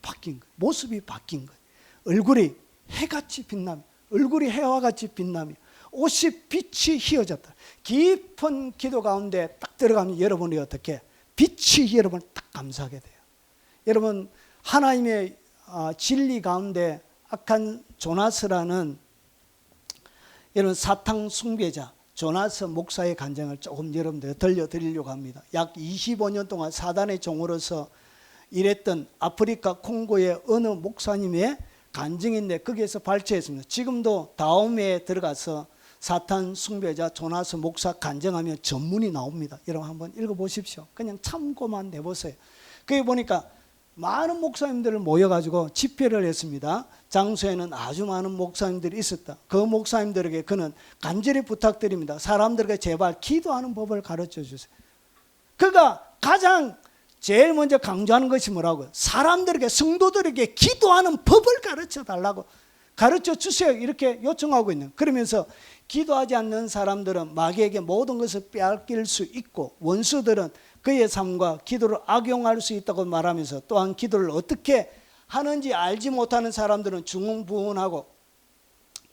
바뀐 거예요. 모습이 바뀐 거예요. 얼굴이 해같이 빛나며, 얼굴이 해와 같이 빛나며, 옷이 빛이 휘어졌다. 깊은 기도 가운데 딱 들어가면 여러분이 어떻게 빛이 여러분 딱 감싸게 돼요. 여러분 하나님의 진리 가운데 악한 조나스라는 여러분 사탕 숭배자 조나스 목사의 간증을 조금 여러분들 들려드리려고 합니다. 약 25년 동안 사단의 종으로서 일했던 아프리카 콩고의 어느 목사님의 간증인데 거기에서 발췌했습니다. 지금도 다음에 들어가서 사탄 숭배자 조나스 목사 간증하면 전문이 나옵니다. 여러분 한번 읽어보십시오. 그냥 참고만 해보세요. 거기 보니까 많은 목사님들을 모여가지고 집회를 했습니다. 장소에는 아주 많은 목사님들이 있었다. 그 목사님들에게 그는 간절히 부탁드립니다. 사람들에게 제발 기도하는 법을 가르쳐 주세요. 그가 가장 제일 먼저 강조하는 것이 뭐라고요? 사람들에게, 성도들에게 기도하는 법을 가르쳐 달라고, 가르쳐 주세요 이렇게 요청하고 있는. 그러면서 기도하지 않는 사람들은 마귀에게 모든 것을 빼앗길 수 있고 원수들은 그의 삶과 기도를 악용할 수 있다고 말하면서 또한 기도를 어떻게 하는지 알지 못하는 사람들은 중흥부흥하고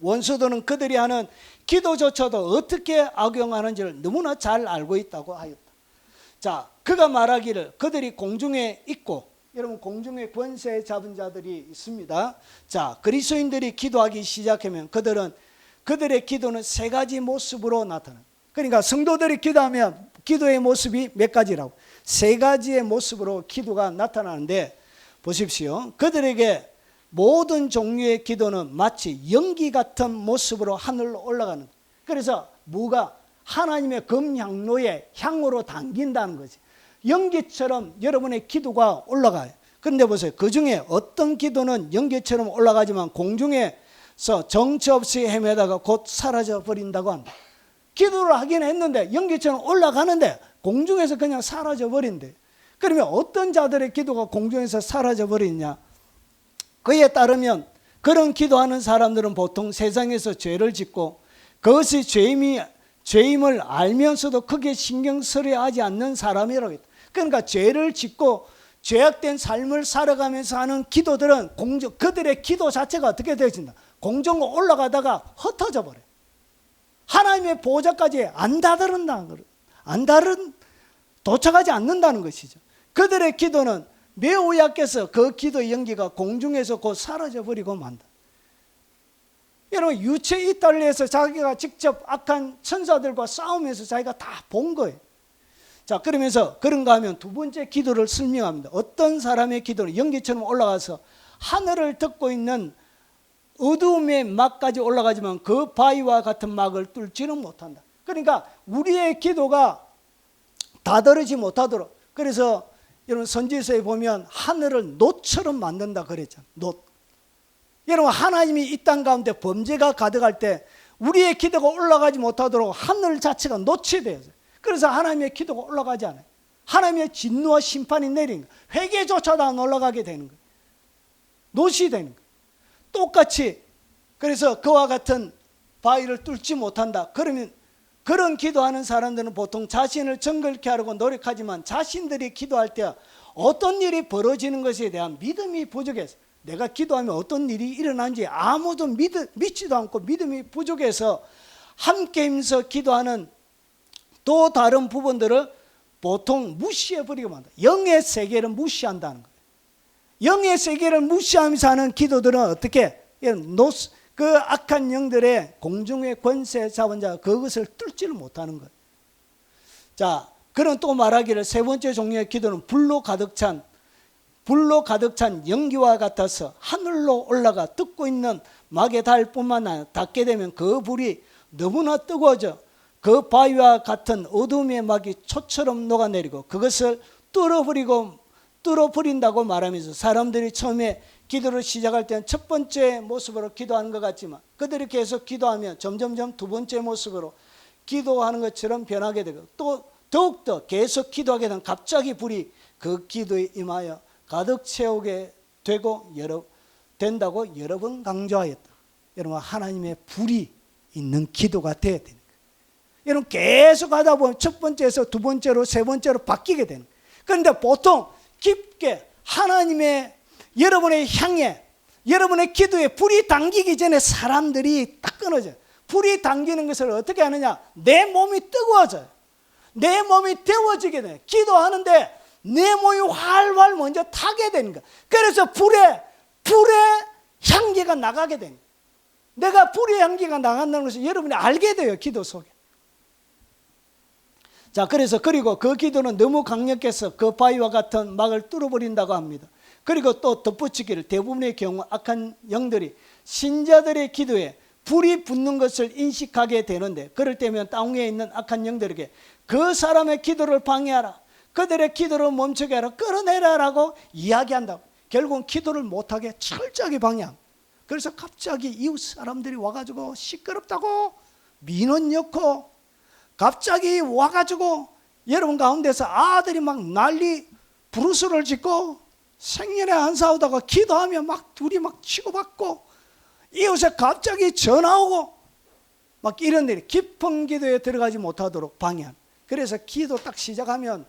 원수들은 그들이 하는 기도조차도 어떻게 악용하는지를 너무나 잘 알고 있다고 하였다. 자, 그가 말하기를 그들이 공중에 있고, 여러분 공중에 권세 잡은 자들이 있습니다. 자, 그리스도인들이 기도하기 시작하면 그들의 기도는 세 가지 모습으로 나타나. 그러니까 성도들이 기도하면 기도의 모습이 몇 가지라고? 세 가지의 모습으로 기도가 나타나는데 보십시오. 그들에게 모든 종류의 기도는 마치 연기 같은 모습으로 하늘로 올라가는. 그래서 뭐가 하나님의 금향로에 향으로 당긴다는 거지. 연기처럼 여러분의 기도가 올라가요. 그런데 보세요. 그 중에 어떤 기도는 연기처럼 올라가지만 공중에서 정처 없이 헤매다가 곧 사라져 버린다고 한다. 기도를 하긴 했는데 연기처럼 올라가는데 공중에서 그냥 사라져 버린대. 그러면 어떤 자들의 기도가 공중에서 사라져 버리냐? 그에 따르면 그런 기도하는 사람들은 보통 세상에서 죄를 짓고 그것이 죄임을 알면서도 크게 신경 쓰려 하지 않는 사람이라고 했다. 그러니까 죄를 짓고 죄악된 삶을 살아가면서 하는 기도들은 그들의 기도 자체가 어떻게 되어진다? 공중으로 올라가다가 흩어져 버려요. 하나님의 보호자까지 도착하지 않는다는 것이죠. 그들의 기도는 매우 약해서 그 기도의 연기가 공중에서 곧 사라져 버리고 만다. 여러분 유체 이탈리에서 자기가 직접 악한 천사들과 싸우면서 자기가 다 본 거예요. 자, 그러면서 그런가 하면 두 번째 기도를 설명합니다. 어떤 사람의 기도는 연기처럼 올라가서 하늘을 덮고 있는 어두움의 막까지 올라가지만 그 바위와 같은 막을 뚫지는 못한다. 그러니까 우리의 기도가 다다르지 못하도록. 그래서 여러분 선지서에 보면 하늘을 놋처럼 만든다 그랬잖아요. 놋. 여러분 하나님이 이 땅 가운데 범죄가 가득할 때 우리의 기도가 올라가지 못하도록 하늘 자체가 놋이 돼요. 그래서 하나님의 기도가 올라가지 않아요. 하나님의 진노와 심판이 내린 거예요. 회개조차도 안 올라가게 되는 거예요. 놋이 되는 거예요. 똑같이 그래서 그와 같은 바위를 뚫지 못한다. 그러면 그런 기도하는 사람들은 보통 자신을 정결케 하려고 노력하지만 자신들이 기도할 때 어떤 일이 벌어지는 것에 대한 믿음이 부족해서 내가 기도하면 어떤 일이 일어나는지 아무도 믿지도 않고 믿음이 부족해서 함께 힘써 기도하는 또 다른 부분들을 보통 무시해버리고 만다. 영의 세계를 무시한다는 거예요. 영의 세계를 무시하면서 하는 기도들은 어떻게 그 악한 영들의 공중의 권세 잡은 자 그것을 뚫지를 못하는 거예요. 자, 그는 또 말하기를 세 번째 종류의 기도는 불로 가득 찬 연기와 같아서 하늘로 올라가 뜯고 있는 막에 닿을 뿐만 아니라 닿게 되면 그 불이 너무나 뜨거워져 그 바위와 같은 어둠의 막이 초처럼 녹아내리고 그것을 뚫어버리고 뚫어버린다고 말하면서 사람들이 처음에 기도를 시작할 때는 첫 번째 모습으로 기도하는 것 같지만 그들이 계속 기도하면 점점점 두 번째 모습으로 기도하는 것처럼 변하게 되고 또 더욱더 계속 기도하게 되면 갑자기 불이 그 기도에 임하여 가득 채우게 되고 된다고 여러 번 강조하였다. 여러분, 하나님의 불이 있는 기도가 되어야 되는 거예요. 여러분, 계속 하다 보면 첫 번째에서 두 번째로 세 번째로 바뀌게 되는 거예요. 그런데 보통 깊게 하나님의 여러분의 향해 여러분의 기도에 불이 당기기 전에 사람들이 딱 끊어져요. 불이 당기는 것을 어떻게 하느냐? 내 몸이 뜨거워져요. 내 몸이 데워지게 돼요. 기도하는데 내 몸이 활활 먼저 타게 되는 거예요. 그래서 불의 향기가 나가게 되는 거예요. 내가 불의 향기가 나간다는 것을 여러분이 알게 돼요. 기도 속에. 자, 그리고 그 기도는 너무 강력해서 그 바위와 같은 막을 뚫어버린다고 합니다. 그리고 또 덧붙이기를 대부분의 경우 악한 영들이 신자들의 기도에 불이 붙는 것을 인식하게 되는데 그럴 때면 땅 위에 있는 악한 영들에게 그 사람의 기도를 방해하라, 그들의 기도를 멈추게 하라, 끌어내라라고 이야기한다고. 결국은 기도를 못하게 철저하게 방해합니다. 그래서 갑자기 이웃 사람들이 와가지고 시끄럽다고 민원 넣고 갑자기 와가지고 여러분 가운데서 아들이 막 난리 부르스를 짓고 생년에 안 싸우다가 기도하면 막 둘이 막 치고받고 이웃에 갑자기 전화 오고 막 이런 일이 깊은 기도에 들어가지 못하도록 방해합니다. 그래서 기도 딱 시작하면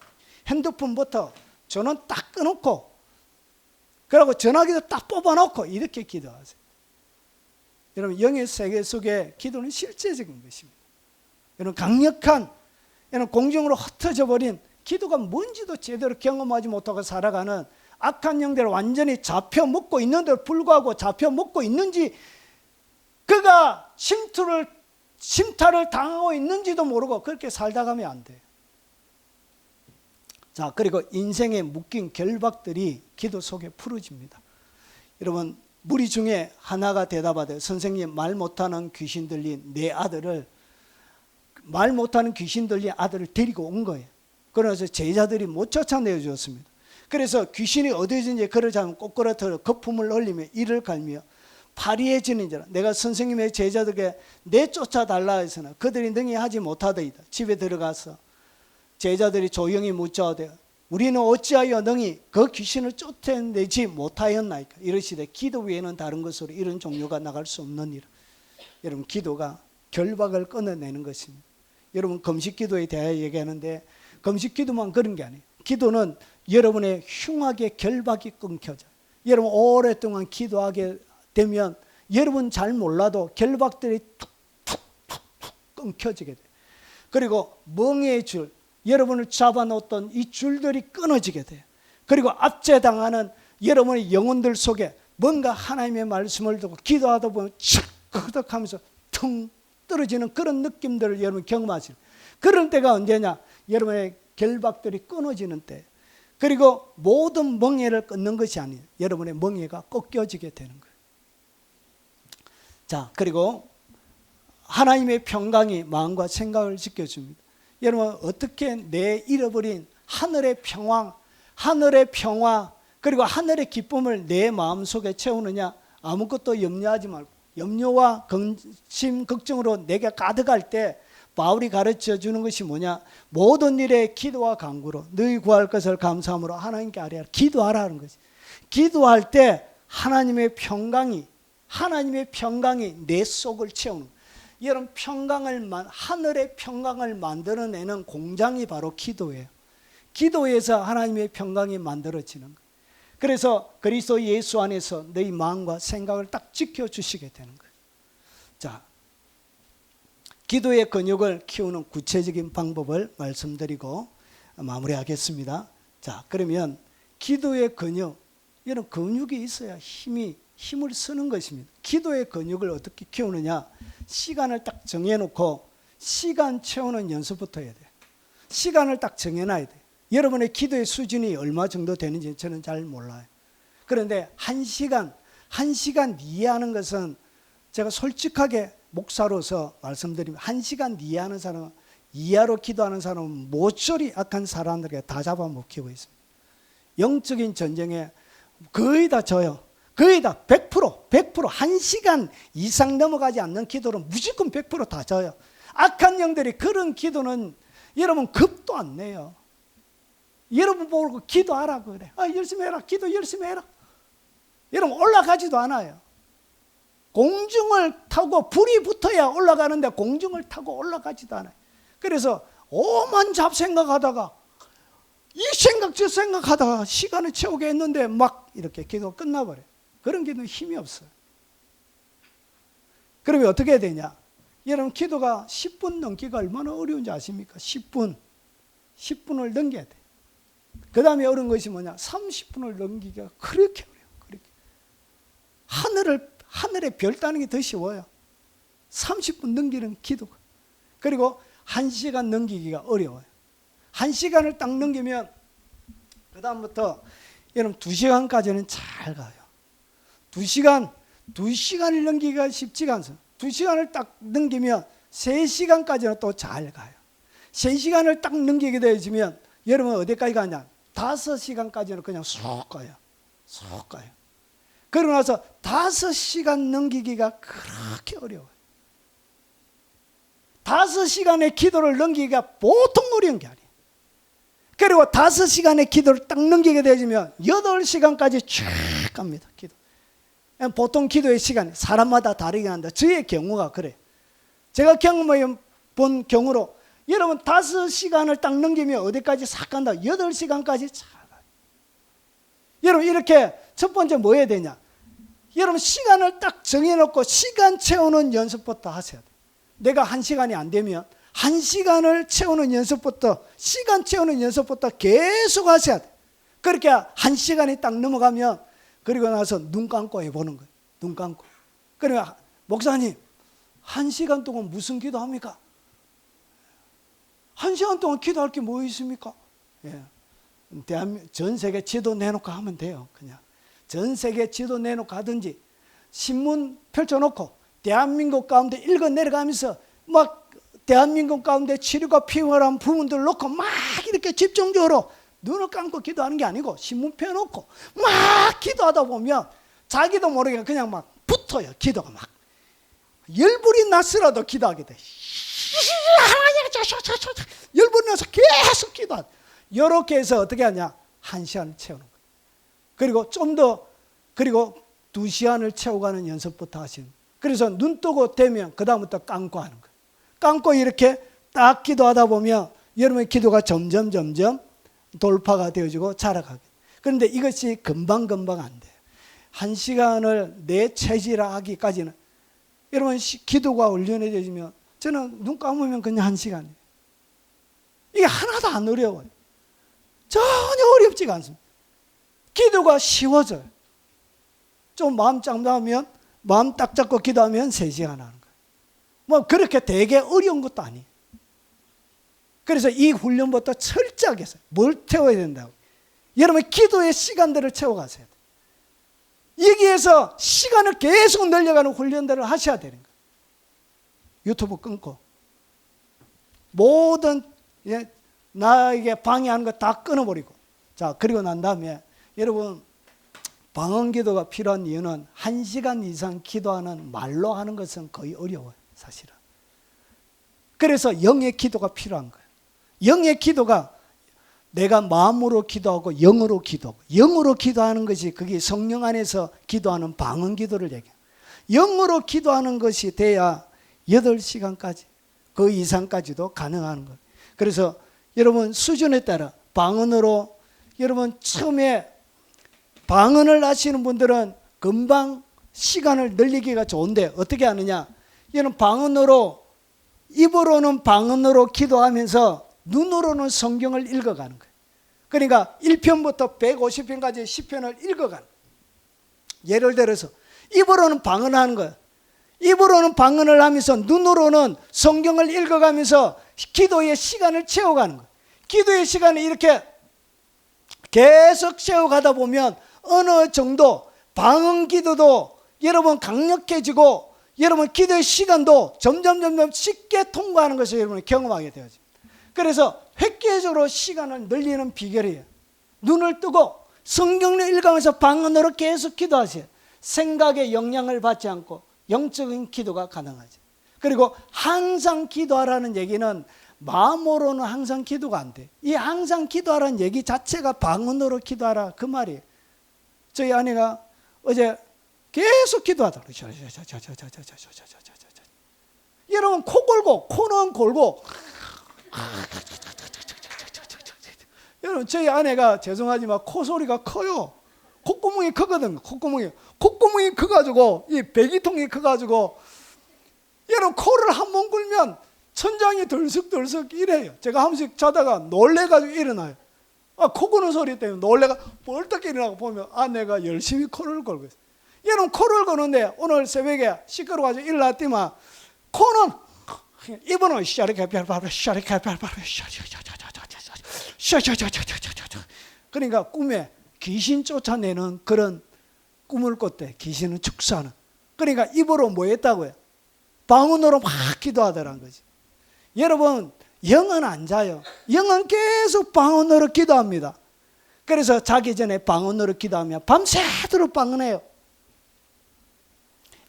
핸드폰부터 전원 딱 끊고 그리고 전화기도 딱 뽑아놓고 이렇게 기도하세요. 여러분, 영의 세계 속에 기도는 실제적인 것입니다. 여러분, 강력한 여러분 공중으로 흩어져 버린 기도가 뭔지도 제대로 경험하지 못하고 살아가는 악한 영들을 완전히 잡혀먹고 있는데도 불구하고 잡혀먹고 있는지 그가 침탈을 당하고 있는지도 모르고 그렇게 살다 가면 안 돼요. 자, 그리고 인생에 묶인 결박들이 기도 속에 풀어집니다. 여러분, 무리 중에 하나가 대답하되 선생님, 말 못하는 귀신 들린 내 아들을 말 못하는 귀신 들린 아들을 데리고 온 거예요. 그래서 제자들이 못 쫓아내어 주었습니다. 그래서 귀신이 어디든지 그러자면 꼬꾸라터려 거품을 흘리며 이를 갈며 파리해지는 자라 내가 선생님의 제자들에게 내쫓아달라 해서는 그들이 능히 하지 못하더이다. 집에 들어가서 제자들이 조용히 묻자오되 우리는 어찌하여 능히 그 귀신을 쫓아내지 못하였나이까. 이러시되 기도 외에는 다른 것으로 이런 종류가 나갈 수 없느니라. 여러분, 기도가 결박을 끊어내는 것입니다. 여러분, 금식기도에 대해 얘기하는데 금식기도만 그런 게 아니에요. 기도는 여러분의 흉악의 결박이 끊겨져요. 여러분, 오랫동안 기도하게 되면 여러분 잘 몰라도 결박들이 툭툭툭툭 끊겨지게 돼요. 그리고 멍에의 줄, 여러분을 잡아놓던 이 줄들이 끊어지게 돼요. 그리고 압제당하는 여러분의 영혼들 속에 뭔가 하나님의 말씀을 듣고 기도하다 보면 착 하면서 퉁 떨어지는 그런 느낌들을 여러분 경험하시는 그런 때가 언제냐? 여러분의 결박들이 끊어지는 때. 그리고 모든 멍에를 끊는 것이 아니에요. 여러분의 멍에가 꺾여지게 되는 거예요. 자, 그리고 하나님의 평강이 마음과 생각을 지켜줍니다. 여러분, 어떻게 내 잃어버린 하늘의 평화 그리고 하늘의 기쁨을 내 마음속에 채우느냐? 아무것도 염려하지 말고 염려와 근심, 걱정으로 내게 가득할 때 바울이 가르쳐 주는 것이 뭐냐? 모든 일에 기도와 간구로 너희 구할 것을 감사함으로 하나님께 아뢰라. 기도하라는 것이. 기도할 때 하나님의 평강이 내 속을 채우는 거예요. 여러분, 하늘의 평강을 만들어내는 공장이 바로 기도예요. 기도에서 하나님의 평강이 만들어지는 거예요. 그래서 그리스도 예수 안에서 너희 마음과 생각을 딱 지켜주시게 되는 거예요. 자, 기도의 근육을 키우는 구체적인 방법을 말씀드리고 마무리하겠습니다. 자, 그러면 기도의 근육, 이런 근육이 있어야 힘을 쓰는 것입니다. 기도의 근육을 어떻게 키우느냐? 시간을 딱 정해놓고 시간 채우는 연습부터 해야 돼요. 시간을 딱 정해놔야 돼요. 여러분의 기도의 수준이 얼마 정도 되는지 저는 잘 몰라요. 그런데 한 시간 이해하는 것은 제가 솔직하게 목사로서 말씀드리면 1시간 이해하는 사람은 이하로 기도하는 사람은 모조리 악한 사람들에게 다 잡아먹히고 있습니다. 영적인 전쟁에 거의 다 져요. 거의 다 100%, 1시간 이상 넘어가지 않는 기도는 무조건 100% 다 져요. 악한 영들이 그런 기도는 여러분 겁도 안 내요. 여러분 보고 기도하라고 그래. 열심히 해라. 기도 열심히 해라. 여러분 올라가지도 않아요. 공중을 타고 불이 붙어야 올라가는데 공중을 타고 올라가지도 않아요. 그래서 오만 잡생각하다가 이 생각 저 생각하다가 시간을 채우게 했는데 막 이렇게 기도가 끝나버려요. 그런 기도는 힘이 없어요. 그러면 어떻게 해야 되냐? 여러분 기도가 10분 넘기가 얼마나 어려운지 아십니까? 10분을 넘겨야 돼. 그 다음에 어려운 것이 뭐냐? 30분을 넘기기가 그렇게 어려워요. 그렇게. 하늘에 별 따는 게 더 쉬워요. 30분 넘기는 기도가. 그리고 1시간 넘기기가 어려워요. 1시간을 딱 넘기면 그 다음부터 여러분 2시간까지는 잘 가요. 2시간을 넘기기가 쉽지가 않아요. 2시간을 딱 넘기면 3시간까지는 또 잘 가요. 3시간을 딱 넘기게 되어지면 여러분 어디까지 가냐? 5시간까지는 그냥 쏙 가요. 쏙 가요. 그러고 나서 5시간 넘기기가 그렇게 어려워요. 5시간의 기도를 넘기기가 보통 어려운 게 아니에요. 그리고 5시간의 기도를 딱 넘기게 되면 8시간까지 쭉 갑니다. 기도. 보통 기도의 시간 사람마다 다르긴 한데 저의 경우가 그래요. 제가 경험해 본 경우로 여러분 5시간을 딱 넘기면 어디까지 싹 간다? 8시간까지 잘 가요. 여러분 이렇게 첫 번째 뭐 해야 되냐? 여러분 시간을 딱 정해놓고 시간 채우는 연습부터 하셔야 돼요. 내가 1시간이 안 되면 1시간을 채우는 연습부터 시간 채우는 연습부터 계속 하셔야 돼요. 그렇게 1시간이 딱 넘어가면 그리고 나서 눈 감고 해보는 거예요. 눈 감고. 그러면 목사님 1시간 동안 무슨 기도합니까? 1시간 동안 기도할 게 뭐 있습니까? 예. 전 세계 지도 내놓고 하면 돼요. 그냥 전 세계 지도 내놓고 하든지 신문 펼쳐놓고 대한민국 가운데 읽어 내려가면서 막 대한민국 가운데 치료가 필요한 부분들 놓고 막 이렇게 집중적으로 눈을 감고 기도하는 게 아니고 신문 펴놓고 막 기도하다 보면 자기도 모르게 그냥 막 붙어요. 기도가 막 열불이 났으라도 기도하게 돼. 열불이 나서 계속 기도하다. 이렇게 해서 어떻게 하냐? 1시간을 채우는 거예요. 그리고 좀 더 그리고 2시간을 채워가는 연습부터 하시는 거예요. 그래서 눈 뜨고 되면 그 다음부터 감고 하는 거예요. 감고 이렇게 딱 기도하다 보면 여러분의 기도가 점점 돌파가 되어지고 자라가게. 그런데 이것이 금방금방 안 돼요. 1시간을 내 체질화하기까지는 여러분 기도가 훈련해지면 저는 눈 감으면 그냥 1시간이에요. 이게 하나도 안 어려워요. 전혀 어렵지가 않습니다. 기도가 쉬워져요. 좀 마음 잡으면 마음 딱 잡고 기도하면 3시간 하는 거예요. 뭐 그렇게 되게 어려운 것도 아니에요. 그래서 이 훈련부터 철저하게 해서 뭘 채워야 된다고? 여러분 기도의 시간들을 채워가셔야 돼요. 여기에서 시간을 계속 늘려가는 훈련들을 하셔야 되는 거예요. 유튜브 끊고 모든 나에게 방해하는 거 다 끊어버리고 자 그리고 난 다음에 여러분 방언기도가 필요한 이유는 1시간 이상 기도하는 말로 하는 것은 거의 어려워요. 사실은. 그래서 영의 기도가 필요한 거예요. 영의 기도가 내가 마음으로 기도하고 영으로 기도하고 영으로 기도하는 것이 그게 성령 안에서 기도하는 방언기도를 얘기해요. 영으로 기도하는 것이 돼야 8시간까지 그 이상까지도 가능한 거예요. 그래서 여러분 수준에 따라 방언으로 여러분 처음에 방언을 하시는 분들은 금방 시간을 늘리기가 좋은데 어떻게 하느냐? 여러분 방언으로 입으로는 방언으로 기도하면서 눈으로는 성경을 읽어가는 거예요. 그러니까 1편부터 150편까지 10편을 읽어가는 거예요. 예를 들어서 입으로는 방언하는 거예요. 입으로는 방언을 하면서 눈으로는 성경을 읽어가면서 기도의 시간을 채워가는 거예요. 기도의 시간을 이렇게 계속 채워가다 보면 어느 정도 방언 기도도 여러분 강력해지고 여러분 기도의 시간도 점점 쉽게 통과하는 것을 여러분이 경험하게 되어집니다. 그래서 획기적으로 시간을 늘리는 비결이에요. 눈을 뜨고 성경을 읽으면서 방언으로 계속 기도하세요. 생각에 영향을 받지 않고 영적인 기도가 가능하죠. 그리고 항상 기도하라는 얘기는 마음으로는 항상 기도가 안 돼. 이 항상 기도하라는 얘기 자체가 방언으로 기도하라 그 말이에요. 저희 아내가 어제 계속 기도하더라고요. 여러분 코 골고 코는 골고 여러분 저희 아내가 죄송하지만 코 소리가 커요. 콧구멍이 크거든요. 콧구멍이 커가지고 이 배기통이 커가지고 여러분 코를 한 번 굴면 천장이 덜썩덜썩 이래요. 제가 한 번씩 자다가 놀래가지고 일어나요. 코 고는 소리 때문에 놀래가 벌떡 일어나고 보면 아내가 열심히 코를 골고 있어요. 여러분 코를 고는데 오늘 새벽에 시끄러워가지고 일어났더만 코는 입은 그러니까 꿈에 귀신 쫓아내는 그런 꿈을 꿨대. 귀신은 축사는. 그러니까 입으로 뭐 했다고요? 방언으로 막 기도하더란 거지. 여러분 영은 안 자요. 영은 계속 방언으로 기도합니다. 그래서 자기 전에 방언으로 기도하면 밤새도록 방언해요.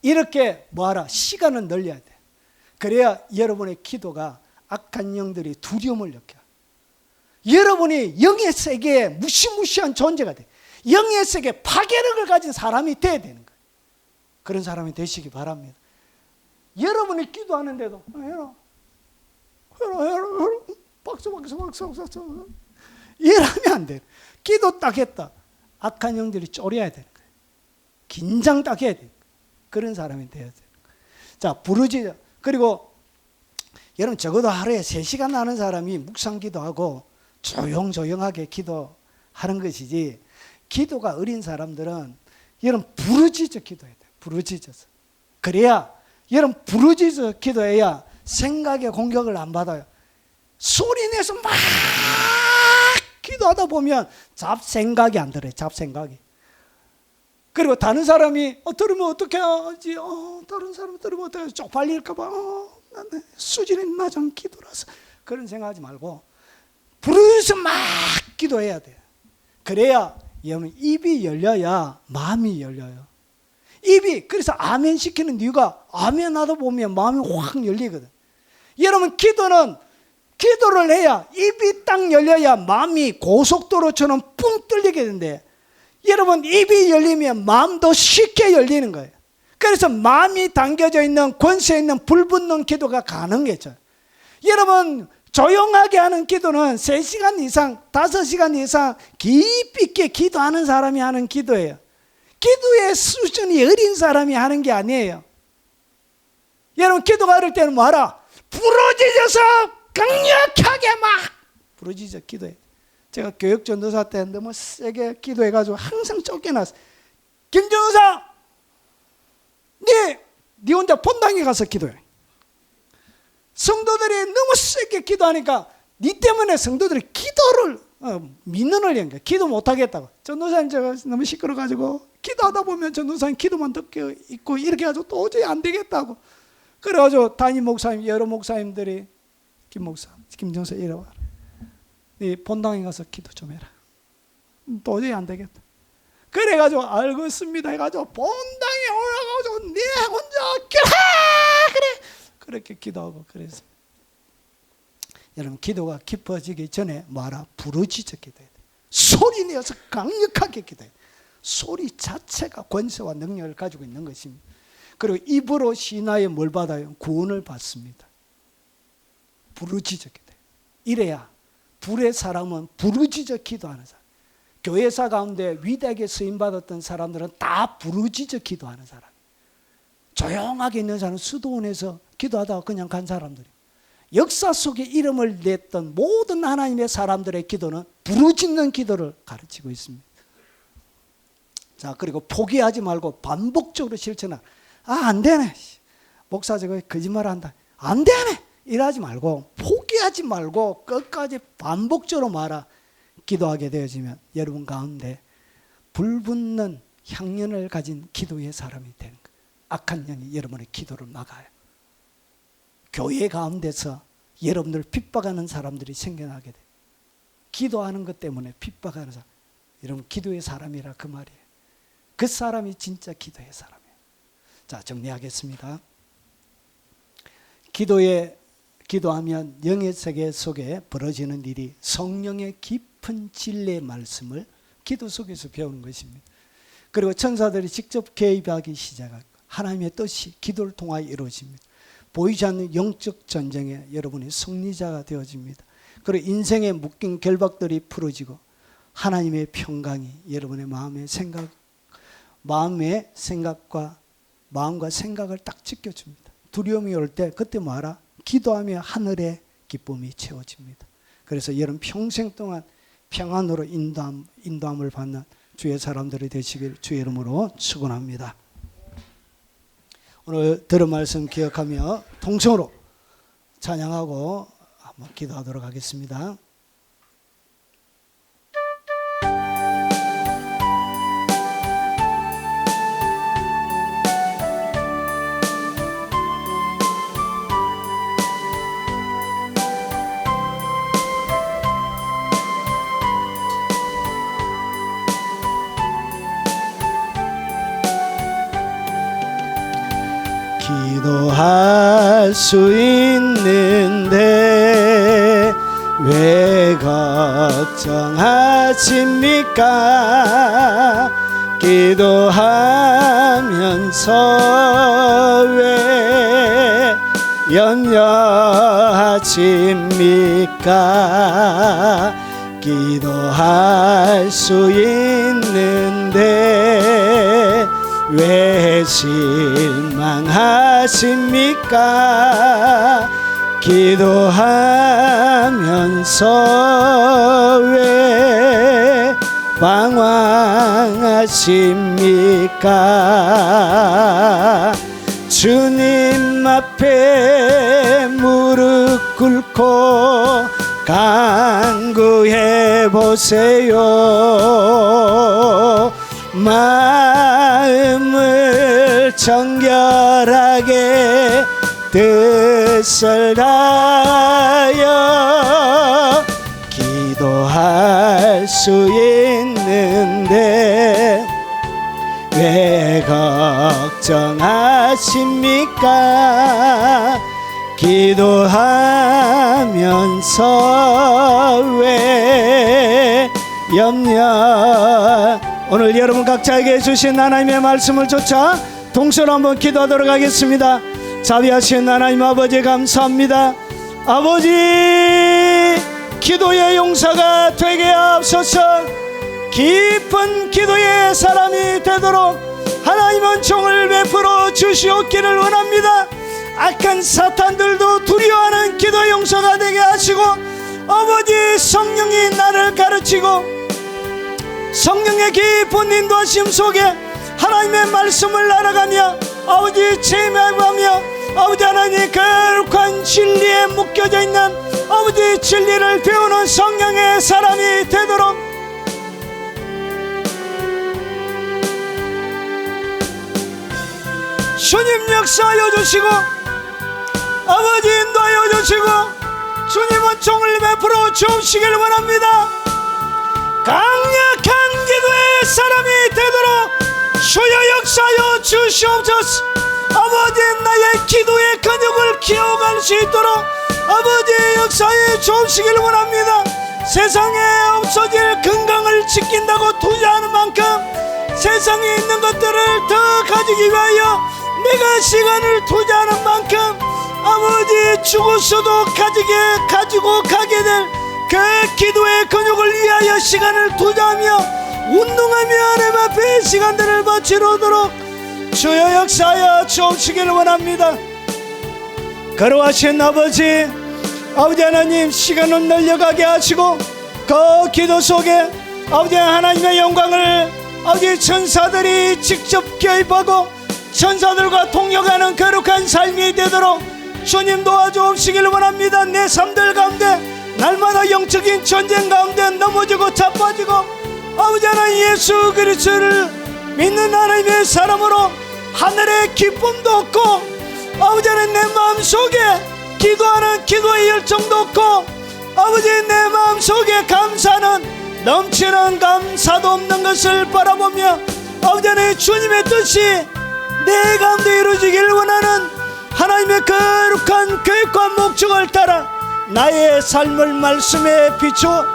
이렇게 뭐하라? 시간을 늘려야 돼. 그래야 여러분의 기도가 악한 영들이 두려움을 느껴. 여러분이 영의 세계에 무시무시한 존재가 돼. 영의 세계에 파괴력을 가진 사람이 돼야 되는 거예요. 그런 사람이 되시기 바랍니다. 여러분이 기도하는데도 박수 이러면 안 돼요. 기도 딱 했다. 악한 영들이 쫄여야 되는 거예요. 긴장 딱 해야 돼요. 그런 사람이 되어야 돼요. 자, 부르짖어. 그리고 여러분 적어도 하루에 3시간 하는 사람이 묵상 기도하고 조용조용하게 기도하는 것이지, 기도가 어린 사람들은 여러분 부르짖어 기도해야 돼요. 부르짖어서. 그래야 여러분 부르짖어 기도해야 생각의 공격을 안 받아요. 소리내서 막 기도하다 보면 잡생각이 안 들어요. 잡생각이. 그리고 다른 사람이 들으면 어떻게 하지? 다른 사람이 들으면 어떻게 하지? 쪽팔릴까 봐. 나는 수준이 낮은 기도라서. 그런 생각하지 말고 부르짖어 막 기도해야 돼요. 그래야 여러분 입이 열려야 마음이 열려요. 입이, 그래서 아멘 시키는 이유가 아멘 하다 보면 마음이 확 열리거든. 여러분 기도를 해야 입이 딱 열려야 마음이 고속도로처럼 뿡 뚫리게 되는데, 여러분 입이 열리면 마음도 쉽게 열리는 거예요. 그래서 마음이 담겨져 있는 권세 있는 불붙는 기도가 가능해져요. 여러분 조용하게 하는 기도는 3시간 이상 5시간 이상 깊이 있게 기도하는 사람이 하는 기도예요. 기도의 수준이 어린 사람이 하는 게 아니에요. 여러분 기도가 어릴 때는 뭐하라? 부르짖어서 강력하게 막 부르짖어 기도해. 제가 교육 전도사 때 너무 세게 기도해가지고 항상 쫓겨났어. 김전도사, 네 혼자 본당에 가서 기도해. 성도들이 너무 세게 기도하니까 네 때문에 성도들이 기도를 민원을 거야. 기도 못하겠다고. 전도사님 제가 너무 시끄러워가지고 기도하다 보면 전도사님 기도만 듣고 있고 이렇게 해가지고 도저히 안 되겠다고. 그래가지고 담임 목사님, 여러 목사님들이 김 목사, 김전사 이러와. 네 본당에 가서 기도 좀 해라. 도저히 안 되겠다. 그래가지고 알겠습니다 해가지고 본당에 올라가가지고 네 혼자 그래 그렇게 기도하고 그래서 여러분 기도가 깊어지기 전에 뭐하라? 부르짖어 기도해야 돼. 소리 내어서 강력하게 기도해야 돼. 소리 자체가 권세와 능력을 가지고 있는 것입니다. 그리고 입으로 신하에 뭘 받아요? 구원을 받습니다. 부르짖어 기도해. 이래야 불의 사람은 부르짖어 기도하는 사람. 교회사 가운데 위대하게 쓰임받았던 사람들은 다 부르짖어 기도하는 사람. 조용하게 있는 사람은 수도원에서 기도하다가 그냥 간 사람들이. 역사 속에 이름을 냈던 모든 하나님의 사람들의 기도는 부르짖는 기도를 가르치고 있습니다. 자, 그리고 포기하지 말고 반복적으로 실천하라. 안 되네. 목사 저거 거짓말한다. 안 되네. 이러지 말고 포기하지 말고 끝까지 반복적으로 말아 기도하게 되어지면 여러분 가운데 불붙는 향연을 가진 기도의 사람이 되는 거예요. 악한 영이 여러분의 기도를 막아요. 교회 가운데서 여러분들 핍박하는 사람들이 생겨나게 돼요. 기도하는 것 때문에 핍박하는 사람. 여러분, 기도의 사람이라 그 말이에요. 그 사람이 진짜 기도의 사람이에요. 자, 정리하겠습니다. 기도하면 영의 세계 속에 벌어지는 일이 성령의 깊은 진리의 말씀을 기도 속에서 배우는 것입니다. 그리고 천사들이 직접 개입하기 시작하고 하나님의 뜻이 기도를 통하여 이루어집니다. 보이지 않는 영적 전쟁에 여러분이 승리자가 되어집니다. 그리고 인생에 묶인 결박들이 풀어지고 하나님의 평강이 여러분의 마음과 생각을 딱 지켜줍니다. 두려움이 올 때 그때 뭐하라? 기도하며 하늘의 기쁨이 채워집니다. 그래서 여러분 평생 동안 평안으로 인도함을 받는 주의 사람들이 되시길 주의 이름으로 축원합니다. 오늘 들은 말씀 기억하며 통성으로 찬양하고 한번 기도하도록 하겠습니다. 기도할 수 있는데 왜 걱정하십니까? 기도하면서 왜 염려하십니까? 기도할 수 있는데 왜 실망하십니까? 기도하면서 왜 방황하십니까? 주님 앞에 무릎 꿇고 간구해 보세요. 마음을 정결하게 뜻을 다하여 기도할 수 있는데 왜 걱정하십니까? 기도하면서 왜 염려. 오늘 여러분 각자에게 주신 하나님의 말씀을 쫓아 동서로 한번 기도하도록 하겠습니다. 자비하신 하나님 아버지 감사합니다. 아버지, 기도의 용사가 되게 하옵소서. 깊은 기도의 사람이 되도록 하나님 은총을 베풀어 주시옵기를 원합니다. 악한 사탄들도 두려워하는 기도의 용사가 되게 하시고 아버지, 성령이 나를 가르치고 성령의 깊은 인도하심 속에 하나님의 말씀을 알아가며 아버지 체험하며 아버지 하나님 거룩한 진리에 묶여져 있는 아버지 진리를 배우는 성령의 사람이 되도록 주님 역사하여 주시고 아버지 인도하여 주시고 주님 은총을 베풀어 주시길 원합니다. 강력한 기도의 사람이 되도록 주여 역사하여 주시옵소서. 아버지, 나의 기도의 근육을 키워갈 수 있도록 아버지 역사하여 주시길 원합니다. 세상에 없어질 건강을 지킨다고 투자하는 만큼 세상에 있는 것들을 더 가지기 위하여 내가 시간을 투자하는 만큼 아버지 죽어서도 가지고 가게 될 그 기도의 근육을 위하여 시간을 투자하며 운동하며 하나님 앞에 시간들을 바치도록 주여 역사하여 주시기를 원합니다. 거룩하신 아버지 하나님, 시간을 늘려가게 하시고 그 기도 속에 아버지 하나님의 영광을 아버지 천사들이 직접 개입하고 천사들과 동역하는 거룩한 삶이 되도록 주님 도와주시기를 원합니다. 내 삶들 가운데 날마다 영적인 전쟁 가운데 넘어지고 자빠지고 아버지 하나님 예수 그리스도를 믿는 하나님의 사람으로 하늘의 기쁨도 없고 아버지 하나님 내 마음속에 기도하는 기도의 열정도 없고 아버지 내 마음속에 감사하는 넘치는 감사도 없는 것을 바라보며 아버지 하나님 주님의 뜻이 내 가운데 이루어지길 원하는 하나님의 거룩한 계획과 목적을 따라 나의 삶을 말씀에 비추어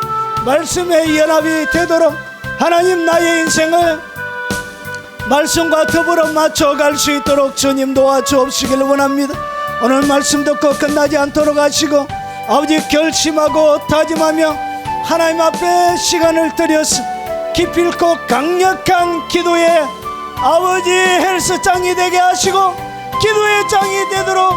말씀의 연합이 되도록 하나님 나의 인생을 말씀과 더불어 맞춰갈 수 있도록 주님 도와주옵시길 원합니다. 오늘 말씀 듣고 끝나지 않도록 하시고 아버지 결심하고 다짐하며 하나님 앞에 시간을 들여서 깊이 있고 강력한 기도의 아버지 헬스장이 되게 하시고 기도의 장이 되도록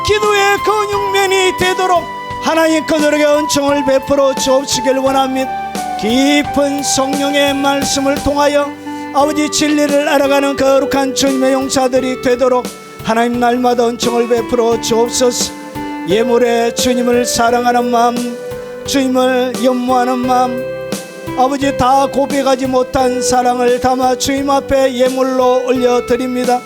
기도의 근육면이 되도록 하나님 그들에게 은총을 베풀어 주옵시길 원합니다. 깊은 성령의 말씀을 통하여 아버지 진리를 알아가는 거룩한 주님의 용사들이 되도록 하나님 날마다 은총을 베풀어 주옵소서. 예물에 주님을 사랑하는 마음, 주님을 연모하는 마음, 아버지 다 고백하지 못한 사랑을 담아 주님 앞에 예물로 올려드립니다.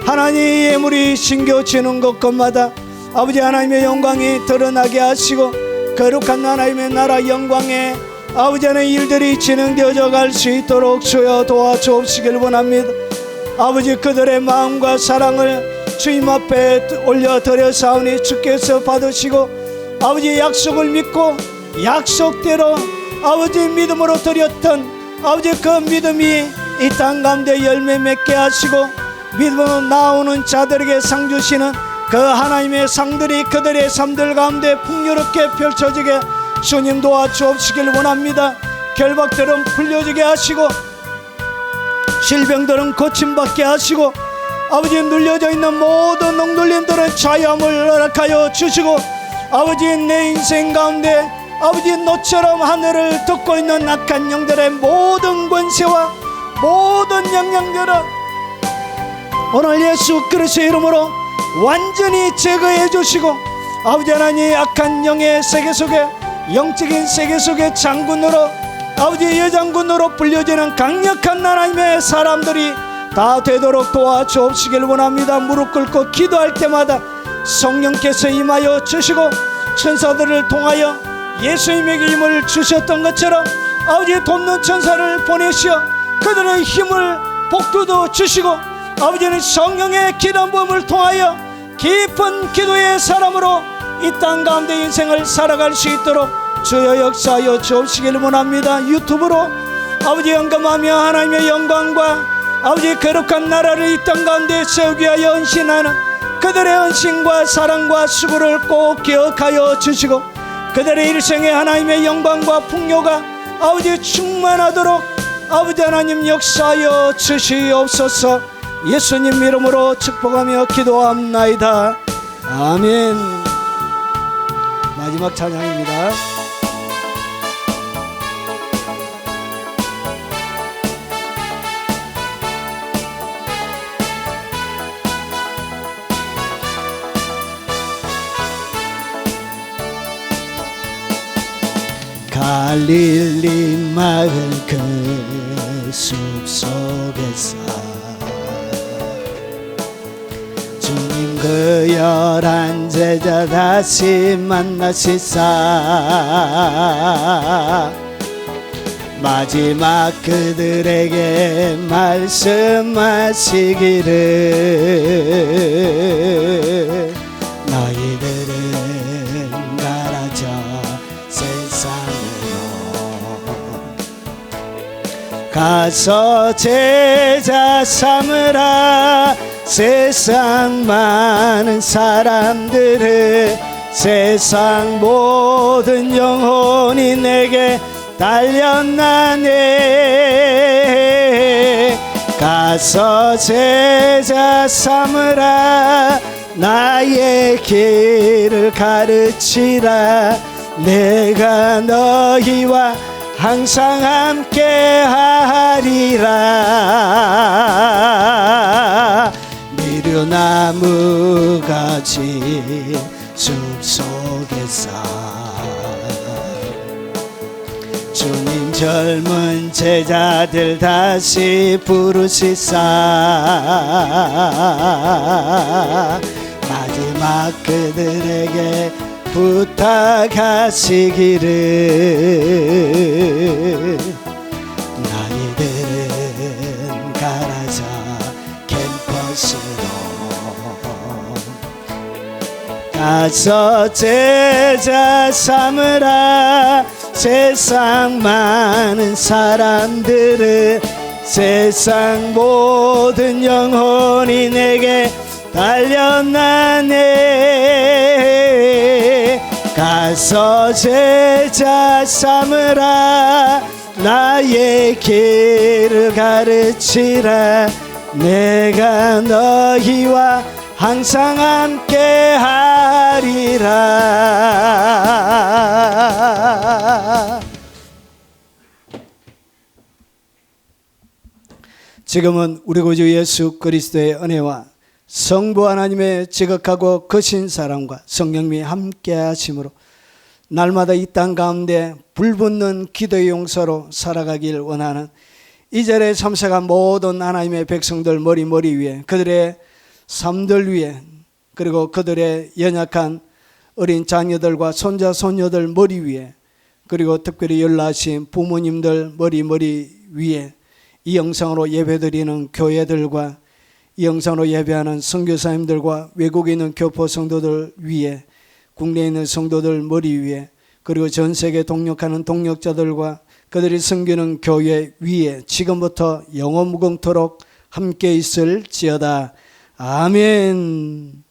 하나님 예물이 신겨지는 것마다 아버지 하나님의 영광이 드러나게 하시고 거룩한 하나님의 나라 영광에 아버지 하나님의 일들이 진행되어져 갈 수 있도록 주여 도와주옵시길 원합니다. 아버지 그들의 마음과 사랑을 주님 앞에 올려드려사오니 주께서 받으시고 아버지 약속을 믿고 약속대로 아버지 믿음으로 드렸던 아버지 그 믿음이 이 땅 가운데 열매 맺게 하시고 믿음으로 나오는 자들에게 상 주시는 그 하나님의 상들이 그들의 삶들 가운데 풍요롭게 펼쳐지게 주님 도와주옵시길 원합니다. 결박들은 풀려지게 하시고 질병들은 고침받게 하시고 아버지 눌려져 있는 모든 억눌림들은 자유함을 허락하여 주시고 아버지 내 인생 가운데 아버지 너처럼 하늘을 덮고 있는 악한 영들의 모든 권세와 모든 영향들은 오늘 예수 그리스도의 이름으로 완전히 제거해 주시고 아버지 하나님 악한 영의 세계 속에 영적인 세계 속의 장군으로 아버지 여장군으로 불려지는 강력한 하나님의 사람들이 다 되도록 도와주옵시길 원합니다. 무릎 꿇고 기도할 때마다 성령께서 임하여 주시고 천사들을 통하여 예수님에게 힘을 주셨던 것처럼 아버지 돕는 천사를 보내시어 그들의 힘을 복두도 주시고 아버지는 성령의 기도함을 통하여 깊은 기도의 사람으로 이 땅 가운데 인생을 살아갈 수 있도록 주여 역사하여 주옵시길 원합니다. 유튜브로 아버지 영감하며 하나님의 영광과 아버지 거룩한 나라를 이 땅 가운데 세우기 위하여 헌신하는 그들의 헌신과 사랑과 수고를 꼭 기억하여 주시고 그들의 일생에 하나님의 영광과 풍요가 아버지 충만하도록 아버지 하나님 역사하여 주시옵소서. 예수님 이름으로 축복하며 기도합나이다. 아멘. 마지막 찬양입니다. 갈릴리 마을 그 숲속에서 주님 그 11 제자 다시 만나시사 마지막 그들에게 말씀하시기를 너희들은 가라져 가서 제자 삼으라. 세상 많은 사람들을 세상 모든 영혼이 내게 달렸나네. 가서 제자 삼으라. 나의 길을 가르치라. 내가 너희와 항상 함께 하리라. 미련나무가지 숲속에서 주님 젊은 제자들 다시 부르시사 마지막 그들에게 부탁하시기를 너희들은 가라사 캠퍼스로 가서 제자 삼으라. 세상 많은 사람들은 세상 모든 영혼이 내게 달려나네. 가서 제자 삼으라. 나의 길을 가르치라. 내가 너희와 항상 함께 하리라. 지금은 우리 구주 예수 그리스도의 은혜와 성부 하나님의 지극하고 거신 사랑과 성령님이 함께 하심으로 날마다 이 땅 가운데 불붙는 기도의 용사로 살아가길 원하는 이 자리에 참석한 모든 하나님의 백성들 머리 위에, 그들의 삶들 위에, 그리고 그들의 연약한 어린 자녀들과 손자 손녀들 머리 위에, 그리고 특별히 연락하신 부모님들 머리 위에, 이 영상으로 예배드리는 교회들과 이 영상으로 예배하는 선교사님들과 외국에 있는 교포 성도들 위에, 국내에 있는 성도들 머리 위에, 그리고 전 세계 동역하는 동역자들과 그들이 섬기는 교회 위에 지금부터 영원 무궁토록 함께 있을지어다. 아멘.